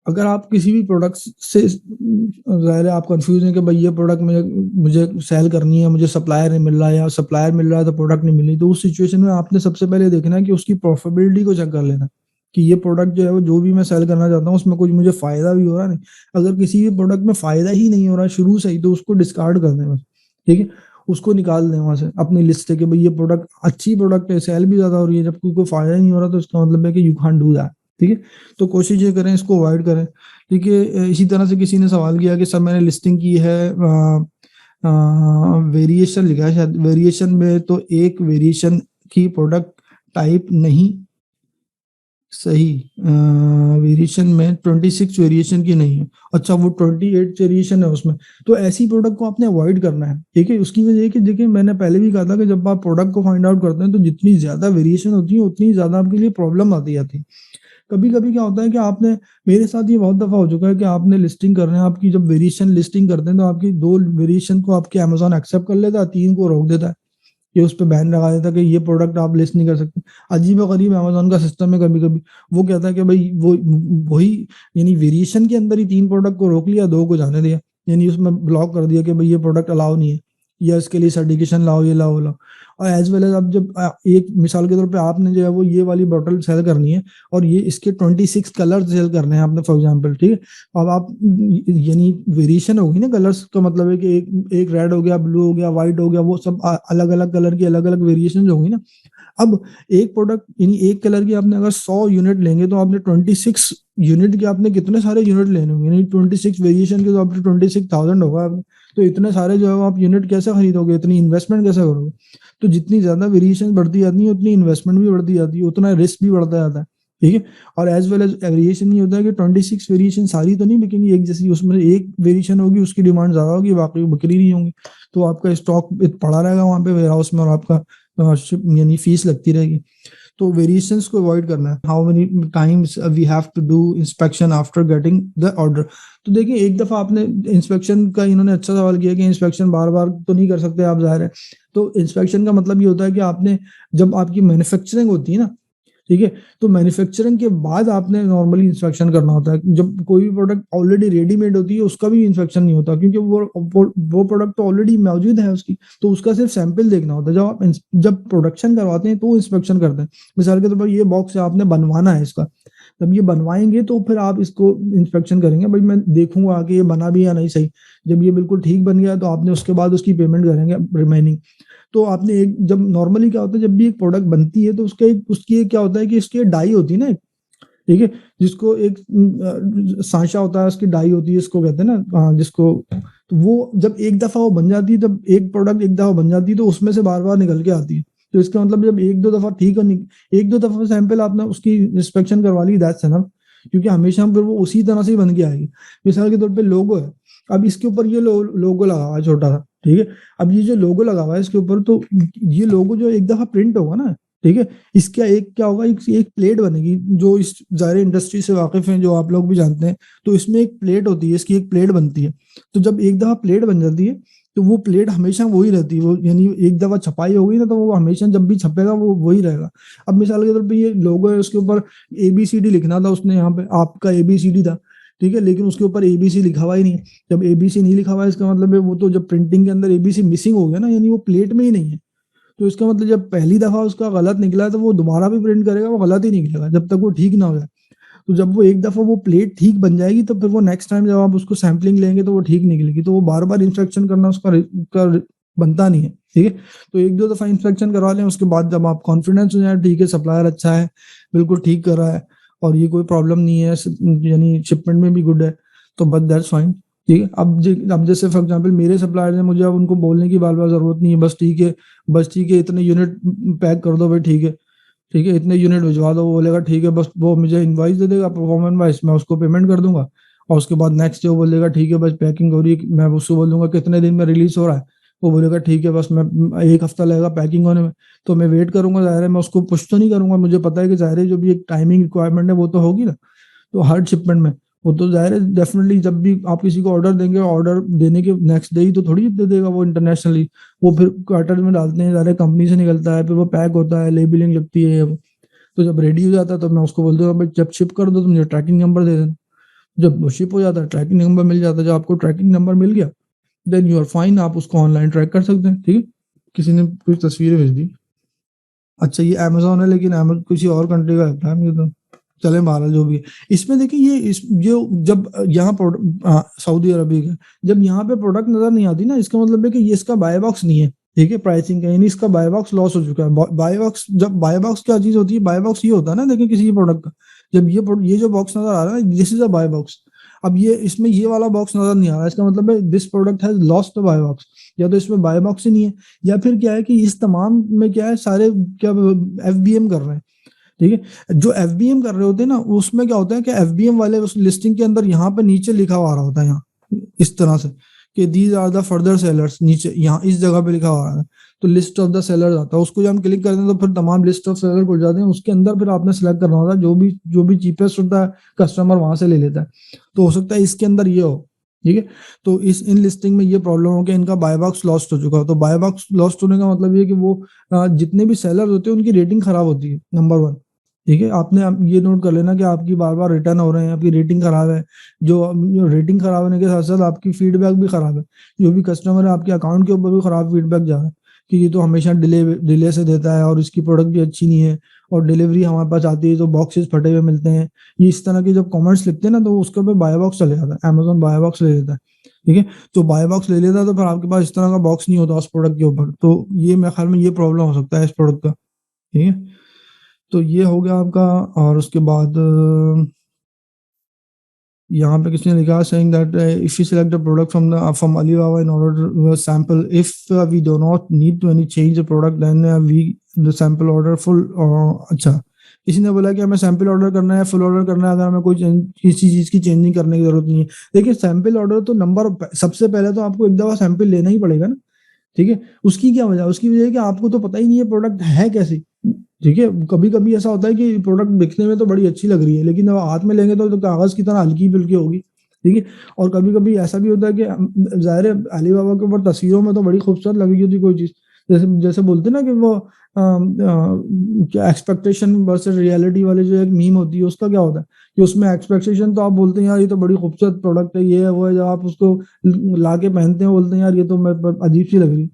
अगर आप किसी भी प्रोडक्ट से ज़ाहिर है आप कंफ्यूज हैं कि भाई ये प्रोडक्ट मुझे मुझे सेल करनी है, मुझे सप्लायर नहीं मिल रहा है, या सप्लायर मिल रहा है तो प्रोडक्ट नहीं मिल रही, तो उस सिचुएशन में आपने सबसे पहले देखना है कि उसकी प्रॉफिटेबिलिटी को चेक कर लेना, कि ये प्रोडक्ट जो है वो जो भी मैं सेल करना चाहता हूँ उसमें कुछ मुझे फ़ायदा भी हो रहा है नहीं। अगर किसी भी प्रोडक्ट में फ़ायदा ही नहीं हो रहा है शुरू से ही, तो उसको डिस्कार्ड कर दें बस, ठीक है? उसको निकाल दें वहाँ से अपनी लिस्ट से कि भाई ये प्रोडक्ट अच्छी प्रोडक्ट है, सेल भी ज़्यादा हो रही है, जब कोई फ़ायदा ही नहीं हो रहा तो इसका मतलब है कि यू कांट डू दैट, ठीक है? तो कोशिश ये करें इसको अवॉइड करें। देखिए, इसी तरह से किसी ने सवाल किया कि सर मैंने लिस्टिंग की है, वेरिएशन लिखा है शायद, वेरिएशन में तो एक वेरिएशन की प्रोडक्ट टाइप नहीं सही, वेरिएशन में 26 वेरिएशन की नहीं है। अच्छा, वो 28 वेरिएशन है उसमें, तो ऐसी प्रोडक्ट को आपने अवॉइड करना है, ठीक है? उसकी वजह ये कि देखिए मैंने पहले भी कहा था कि जब आप प्रोडक्ट को फाइंड आउट करते हैं तो जितनी ज़्यादा वेरिएशन होती है उतनी ज़्यादा आपके लिए प्रॉब्लम आती जाती है। कभी-कभी क्या होता है कि आपने, मेरे साथ ये बहुत दफ़ा हो चुका है कि आपने लिस्टिंग कर रहे हैं, आपकी जब वेरिएशन लिस्टिंग करते हैं तो आपकी 2 वेरिएशन को आपके अमेज़न एक्सेप्ट कर लेता है, 3 को रोक देता है। ये उस पे बैन लगा देता है कि ये प्रोडक्ट आप लिस्ट नहीं कर सकते। अजीब-ओ-गरीब अमेज़न का सिस्टम है कभी-कभी। वो कहता है कि भई वो वही, यानी वेरिएशन के अंदर ही 3 प्रोडक्ट को रोक लिया, 2 को जाने दिया। यानी उसमें ब्लॉक कर दिया कि भई ये प्रोडक्ट अलाउ नहीं है, या इसके लिए सर्टिफ़िकेशन लाओ, ये लाओ, वो लाओ। और एज़ वेल एज़ अब जब एक मिसाल के तौर पे आपने जो है वो ये वाली बॉटल सेल करनी है, और ये इसके 26 कलर्स सेल करने हैं आपने फॉर एग्ज़ाम्पल, ठीक है? अब आप यानी वेरिएशन होगी ना कलर्स का, मतलब है कि एक रेड हो गया, ब्लू हो गया, व्हाइट हो गया, वो सब अलग-अलग कलर की अलग-अलग वेरिएशंस होंगी ना। अब एक प्रोडक्ट यानी एक कलर की आपने अगर 100 यूनिट लेंगे तो आपने 26 यूनिट के आपने कितने सारे यूनिट लेने होंगे, यानी 26 वेरिएशन के तो आपने 26,000 होगा आपने। तो इतने सारे जो है आप यूनिट कैसे खरीदोगे, इतनी इन्वेस्टमेंट कैसे करोगे? तो जितनी ज़्यादा वेरिएशन बढ़ती जाती है उतनी इन्वेस्टमेंट भी बढ़ती जाती है, उतना रिस्क भी बढ़ता जाता है, ठीक है? और एज़ वेल एज़ वेरिएशन ये होता है कि 26 वेरिएशन सारी तो नहीं बिकेंगी एक जैसी, उसमें एक वेरिएशन होगी उसकी डिमांड ज़्यादा होगी, बाकी बिक नहीं होंगी। तो आपका स्टॉक पड़ा रहेगा वहाँ पे वेयरहाउस में, और आपका शिप यानी फीस लगती रहेगी। तो वेरिएशंस को अवॉइड करना है। How many times we have to do inspection after getting the order. तो देखिए, एक दफ़ा आपने इंस्पेक्शन का, इन्होंने अच्छा सवाल किया कि इंस्पेक्शन बार-बार तो नहीं कर सकते आप, ज़ाहिर है। तो इंस्पेक्शन का मतलब ये होता है कि आपने, जब आपकी मैन्युफैक्चरिंग होती है ना, ठीक है? तो मैन्युफैक्चरिंग के बाद आपने नॉर्मली इंस्पेक्शन करना होता है। जब कोई भी प्रोडक्ट ऑलरेडी रेडीमेड होती है, उसका भी इंस्पेक्शन नहीं होता, क्योंकि वो प्रोडक्ट तो ऑलरेडी मौजूद है उसकी, तो उसका सिर्फ सैंपल देखना होता है। जब प्रोडक्शन करवाते हैं, तो इंस्पेक्शन करते हैं। मिसाल के तौर पर ये बॉक्स है, आपने बनवाना है इसका, जब ये बनवाएँगे तो फिर आप इसको इंस्पेक्शन करेंगे। भाई मैं देखूँगा कि ये बना भी या नहीं सही। जब ये बिल्कुल ठीक बन गया, तो आपने उसके बाद उसकी पेमेंट करेंगे रिमेनिंग। तो आपने एक जब नॉर्मली क्या होता है, जब भी एक प्रोडक्ट बनती है, तो उसकी एक क्या होता है कि इसकी एक डाई होती है ना, ठीक है? जिसको एक साँचा होता है, उसकी डाई होती है, इसको कहते हैं ना, जिसको, तो वो जब एक दफ़ा वो बन जाती है, जब एक प्रोडक्ट एक दफ़ा बन जाती है, तो उसमें से बार-बार निकल के आती है। तो इसका मतलब जब 1-2 दफ़ा ठीक, 1-2 दफ़ा सैंपल आपने उसकी इंस्पेक्शन करवा ली, दैट्स इनफ, क्योंकि हमेशा फिर वो उसी तरह से ही बन के आएगी। मिसाल के तौर पे लोगो है, अब इसके ऊपर ये लोगो लगा हुआ है छोटा-सा, ठीक है? अब ये जो लोगो लगा हुआ है इसके ऊपर, तो ये लोगो जो एक दफ़ा प्रिंट होगा ना, ठीक है? इसका एक क्या होगा, एक प्लेट बनेगी, जो इस ज़ाहिर इंडस्ट्री से वाकिफ़ हैं, जो आप लोग भी जानते हैं, तो इसमें एक प्लेट होती है, इसकी एक प्लेट बनती है। तो जब एक दफ़ा प्लेट बन जाती है, तो वो प्लेट हमेशा वही रहती है, वो यानी एक दफ़ा छपाई हो गई ना, तो वो हमेशा जब भी छपेगा वो वही रहेगा। अब मिसाल के तौर पे ये लोगो है, उसके ऊपर एबीसीडी लिखना था उसने, यहाँ पे आपका एबीसीडी था, ठीक है? लेकिन उसके ऊपर एबीसी लिखा हुआ ही नहीं है। जब एबीसी नहीं लिखा हुआ है, इसका मतलब है वो तो जब प्रिंटिंग के अंदर एबीसी मिसिंग हो गया ना, यानी वो प्लेट में ही नहीं है। तो इसका मतलब जब पहली दफ़ा उसका गलत निकला, तो वो दोबारा भी प्रिंट करेगा, वो गलत ही निकलेगा, जब तक वो ठीक ना हो जाए। तो जब वो एक दफ़ा वो प्लेट ठीक बन जाएगी, तो फिर वो नेक्स्ट टाइम जब आप उसको सैंपलिंग लेंगे, तो वो ठीक निकलेगी। तो वो बार-बार इंस्पेक्शन करना उसका बनता नहीं है, ठीक है? तो 1-2 दफ़ा इंस्पेक्शन करवा लें, उसके बाद जब आप कॉन्फिडेंस हो जाए, ठीक है सप्लायर अच्छा है, बिल्कुल ठीक कर रहा है और ये कोई प्रॉब्लम नहीं है, यानी शिपमेंट में भी गुड है, तो बस दैट्स फाइन, ठीक है? अब जैसे फॉर एग्ज़ाम्पल मेरे सप्लायर्स हैं, मुझे अब उनको बोलने की बार-बार ज़रूरत नहीं है, बस ठीक है, इतने यूनिट पैक कर दो भाई, ठीक है, इतने यूनिट भिजवा दो, वो बोलेगा ठीक है, बस वो मुझे इनवॉइस दे देगा, परफॉर्मेंस इनवॉइस, मैं उसको पेमेंट कर दूँगा और उसके बाद नेक्स्ट डे वो बोलेगा ठीक है, बस पैकिंग हो रही है, मैं उसको बोल दूँगा कितने दिन में रिलीज़ हो रहा है, वो बोलेगा ठीक है, बस मैं 1 हफ्ता लगेगा पैकिंग होने में, तो मैं वेट करूँगा, ज़ाहिर है मैं उसको पुश तो नहीं करूँगा, मुझे पता है कि ज़ाहिर है जो भी एक टाइमिंग रिक्वायरमेंट है वो तो होगी ना, तो हर शिपमेंट में, वो तो ज़ाहिर है डेफ़िनिटली जब भी आप किसी को ऑर्डर देंगे, ऑर्डर देने के नेक्स्ट डे ही तो थोड़ी दे देगा वो इंटरनेशनली, वो फिर क्वार्टर में डालते हैं, ज़ाहिर है कंपनी से निकलता है, फिर वो पैक होता है, लेबलिंग लगती है वो। तो जब रेडी हो जाता है, तो मैं उसको बोल दूँगा भाई जब शिप कर दो तो मुझे ट्रैकिंग नंबर दे देना। जब वो शिप हो जाता है, ट्रैकिंग नंबर मिल जाता है, जब आपको ट्रैकिंग नंबर मिल गया, देन यू आर फाइन, आप उसको ऑनलाइन ट्रैक कर सकते हैं, ठीक है? किसी ने कुछ तस्वीरें भेज दी। अच्छा ये अमेज़न है, लेकिन किसी और कंट्री का लगता है मुझे तो। चलें बहरहाल जो भी है। इसमें देखिए ये जब यहाँ सऊदी अरब का, जब यहाँ पे प्रोडक्ट नज़र नहीं आती ना, इसका मतलब है कि ये इसका बाय बॉक्स नहीं है, ठीक है? प्राइसिंग का, यानी इसका बाय बॉक्स लॉस हो चुका है। बाय बॉक्स क्या चीज़ होती है? बाय बॉक्स ये होता है ना, देखिए किसी भी प्रोडक्ट का, जब ये जो बॉक्स नज़र आ रहा है ना, this is a buy box. अब ये इसमें ये वाला बॉक्स नज़र नहीं आ रहा है, इसका मतलब है this product has lost the buy box, या तो इसमें बाय बॉक्स ही नहीं है, या फिर क्या है कि इस तमाम में क्या है, सारे क्या एफबीएम कर रहे हैं। ठीक है? जो एफबीएम कर रहे होते हैं ना, उसमें क्या होता है कि एफबीएम वाले उस लिस्टिंग के अंदर यहाँ पे नीचे लिखा हुआ आ रहा होता है, यहाँ इस तरह से कि these are the further sellers, नीचे यहाँ इस जगह पे लिखा हुआ है, तो लिस्ट ऑफ द सेलर्स आता है, उसको जब हम क्लिक करते हैं तो फिर तमाम लिस्ट ऑफ सेलर खुल जाते हैं, उसके अंदर फिर आपने सेलेक्ट करना होता है, जो भी चीपेस्ट होता है कस्टमर वहां से ले लेता है। तो हो सकता है इसके अंदर ये हो, ठीक है? तो इन लिस्टिंग में ये प्रॉब्लम हो कि इनका बाय बॉक्स लॉस्ट हो चुका है। तो बाय बॉक्स लॉस्ट होने का मतलब ये है कि वो जितने भी सेलर होते हैं उनकी रेटिंग खराब होती है, नंबर 1, ठीक है? आपने अब ये नोट कर लेना कि आपकी बार-बार रिटर्न हो रहे हैं, आपकी रेटिंग खराब है। जो रेटिंग खराब होने के साथ-साथ आपकी फीडबैक भी खराब है। जो भी कस्टमर है, आपके अकाउंट के ऊपर भी खराब फीडबैक जा रहा है कि ये तो हमेशा डिले से देता है और इसकी प्रोडक्ट भी अच्छी नहीं है, और डिलीवरी हमारे पास आती है तो बॉक्सेस फटे हुए मिलते हैं। ये इस तरह के जब कमेंट्स लिखते हैं ना, तो उसके ऊपर बाय बॉक्स चले जाता है, अमेज़न बाय बॉक्स ले लेता है, ठीक है? तो बाय बॉक्स ले लेता है, तो फिर आपके पास इस तरह का बॉक्स नहीं होता उस प्रोडक्ट के ऊपर। तो ये मेरे ख्याल में ये प्रॉब्लम हो सकता है इस प्रोडक्ट का, ठीक है? तो ये हो गया आपका, और उसके बाद यहाँ पे किसी ने लिखा saying that if you select the product from Alibaba in order sample, if we do not need to any change the product, then we the sample order full. अच्छा, किसी ने बोला कि हमें सैंपल ऑर्डर करना है, फुल ऑर्डर करना है, अगर हमें किसी चीज़ की चेंजिंग करने की जरूरत नहीं है। देखिए सैंपल ऑर्डर तो सबसे पहले तो आपको एक दफ़ा सैंपल लेना ही पड़ेगा ना, ठीक है? उसकी क्या वजह? उसकी वजह है कि आपको तो पता ही नहीं है प्रोडक्ट है कैसी, ठीक है? कभी-कभी ऐसा होता है कि प्रोडक्ट दिखने में तो बड़ी अच्छी लग रही है, लेकिन जब हाथ में लेंगे तो कागज़ की तरह हल्की-फुल्की होगी, ठीक है? और कभी-कभी ऐसा भी होता है कि ज़ाहिर है अलीबाबा के ऊपर तस्वीरों में तो बड़ी खूबसूरत लग रही होती है कोई चीज़, जैसे जैसे बोलते हैं ना कि वो क्या एक्सपेक्टेशन वर्सेस रियलिटी वाली जो एक मीम होती है, उसका क्या होता है कि उसमें एक्सपेक्टेशन तो आप बोलते हैं यार ये तो बड़ी खूबसूरत प्रोडक्ट है, ये है वो है, जब आप उसको ला के पहनते हैं बोलते हैं यार ये तो अजीब सी लग रही है।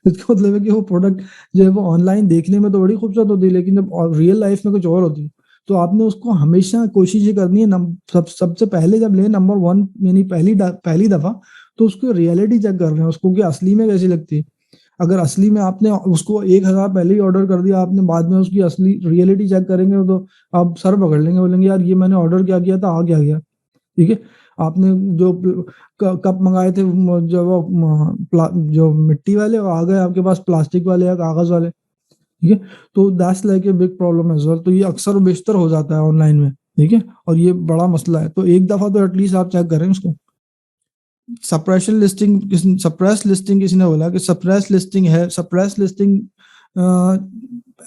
इसका मतलब है कि वो प्रोडक्ट जो है वो ऑनलाइन देखने में तो बड़ी खूबसूरत होती है, लेकिन जब रियल लाइफ में कुछ और होती है। तो आपने उसको हमेशा कोशिश ये करनी है सबसे पहले जब ले नंबर 1 यानी पहली दफा, तो उसको रियलिटी चेक कर रहे हैं उसको कि असली में कैसी लगती है। अगर असली में आपने उसको 1000 पहले ही ऑर्डर कर दिया, आपने बाद में उसकी असली रियलिटी चेक करेंगे तो आप सर पकड़ लेंगे, बोलेंगे यार ये मैंने ऑर्डर क्या किया था, आ क्या गया। ठीक है? आपने जो कप मंगाए थे जो वो जो मिट्टी वाले, वो आ गए आपके पास प्लास्टिक वाले या कागज वाले। ठीक है? तो that's like a big problem as well. तो ये अक्सर बेशतर हो जाता है ऑनलाइन में। ठीक है? और ये बड़ा मसला है। तो एक दफा तो एटलीस्ट आप चेक करें उसको। सप्रेस लिस्टिंग किसी ने बोला कि सप्रेस लिस्टिंग है। सप्रेस लिस्टिंग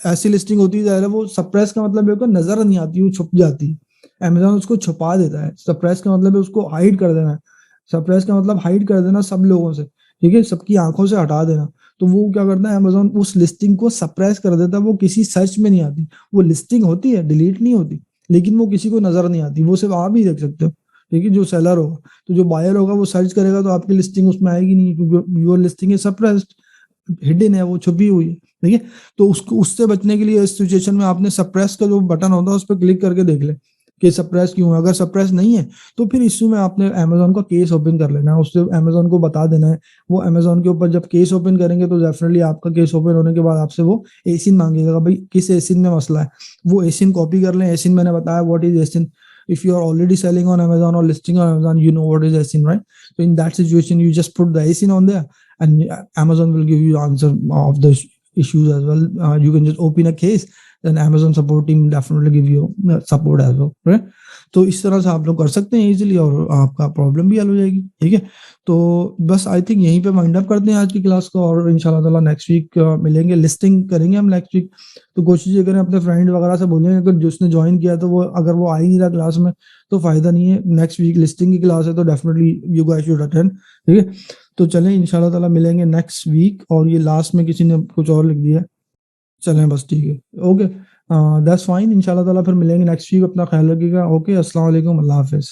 ऐसी लिस्टिंग होती है वो सप्रेस का मतलब है नजर नहीं आती, वो छुप जाती है। अमेज़न उसको छुपा देता है। सप्रेस का मतलब है उसको हाइड कर देना है। सप्रेस का मतलब हाइड कर देना सब लोगों से, ठीक है? सबकी आँखों से हटा देना। तो वो क्या करता है अमेज़न उस लिस्टिंग को सप्रेस कर देता है, वो किसी सर्च में नहीं आती। वो लिस्टिंग होती है, डिलीट नहीं होती, लेकिन वो किसी को नज़र नहीं आती। वो सिर्फ़ आप ही देख सकते हो, ठीक है? जो सेलर होगा। तो जो बायर होगा वो सर्च करेगा तो आपकी लिस्टिंग उसमें आएगी नहीं, क्योंकि your listing is suppressed, hidden है, वो छुपी हुई है, ठीक है? तो उसको उससे बचने के लिए इस सिचुएशन में आपने सप्रेस का जो बटन होता है उस पे क्लिक करके देख लें कि सप्रेस क्यों है। अगर सप्रेस नहीं है तो फिर इश्यू में आपने अमेज़न का केस ओपन कर लेना है, उससे अमेज़न को बता देना है। वो अमेज़न के ऊपर जब केस ओपन करेंगे तो डेफिनिटली आपका केस ओपन होने के बाद आपसे वो एसिन मांगेगा, भाई किस एसिन में मसला है। वो एसिन कॉपी कर लें। एसिन मैंने बताया व्हाट इज़ एसिन। If you are already selling on Amazon or listing on Amazon, you know what is ASIN, right? So in that situation, you just put the ASIN on there, and Amazon will give you answer of the issues as well. You can just open a case, then Amazon support team definitely give you support as well, right? तो इस तरह से आप लोग कर सकते हैं easily और आपका प्रॉब्लम भी हल हो जाएगी, ठीक है? तो बस आई थिंक यहीं पे वाइंड अप करते हैं आज की क्लास को, और इंशाल्लाह ताला नेक्स्ट वीक मिलेंगे, लिस्टिंग करेंगे हम नेक्स्ट वीक। तो कोशिश ये करें अपने फ्रेंड वगैरह से बोलें, अगर जिसने ज्वाइन किया तो वो अगर वो आ ही नहीं रहा क्लास में तो फ़ायदा नहीं है। नेक्स्ट वीक लिस्टिंग की क्लास है तो definitely you guys should attend, ठीक है? तो चलें इंशाल्लाह ताला मिलेंगे नेक्स्ट वीक। और ये लास्ट में किसी ने कुछ और लिख दिया है। चलें बस ठीक है। Okay, that's fine. इंशाल्लाह ताला फिर मिलेंगे नेक्स्ट वीक। अपना ख्याल रखिएगा। ओके, अस्सलाम वालेकुम, अल्लाह हाफ़िज़।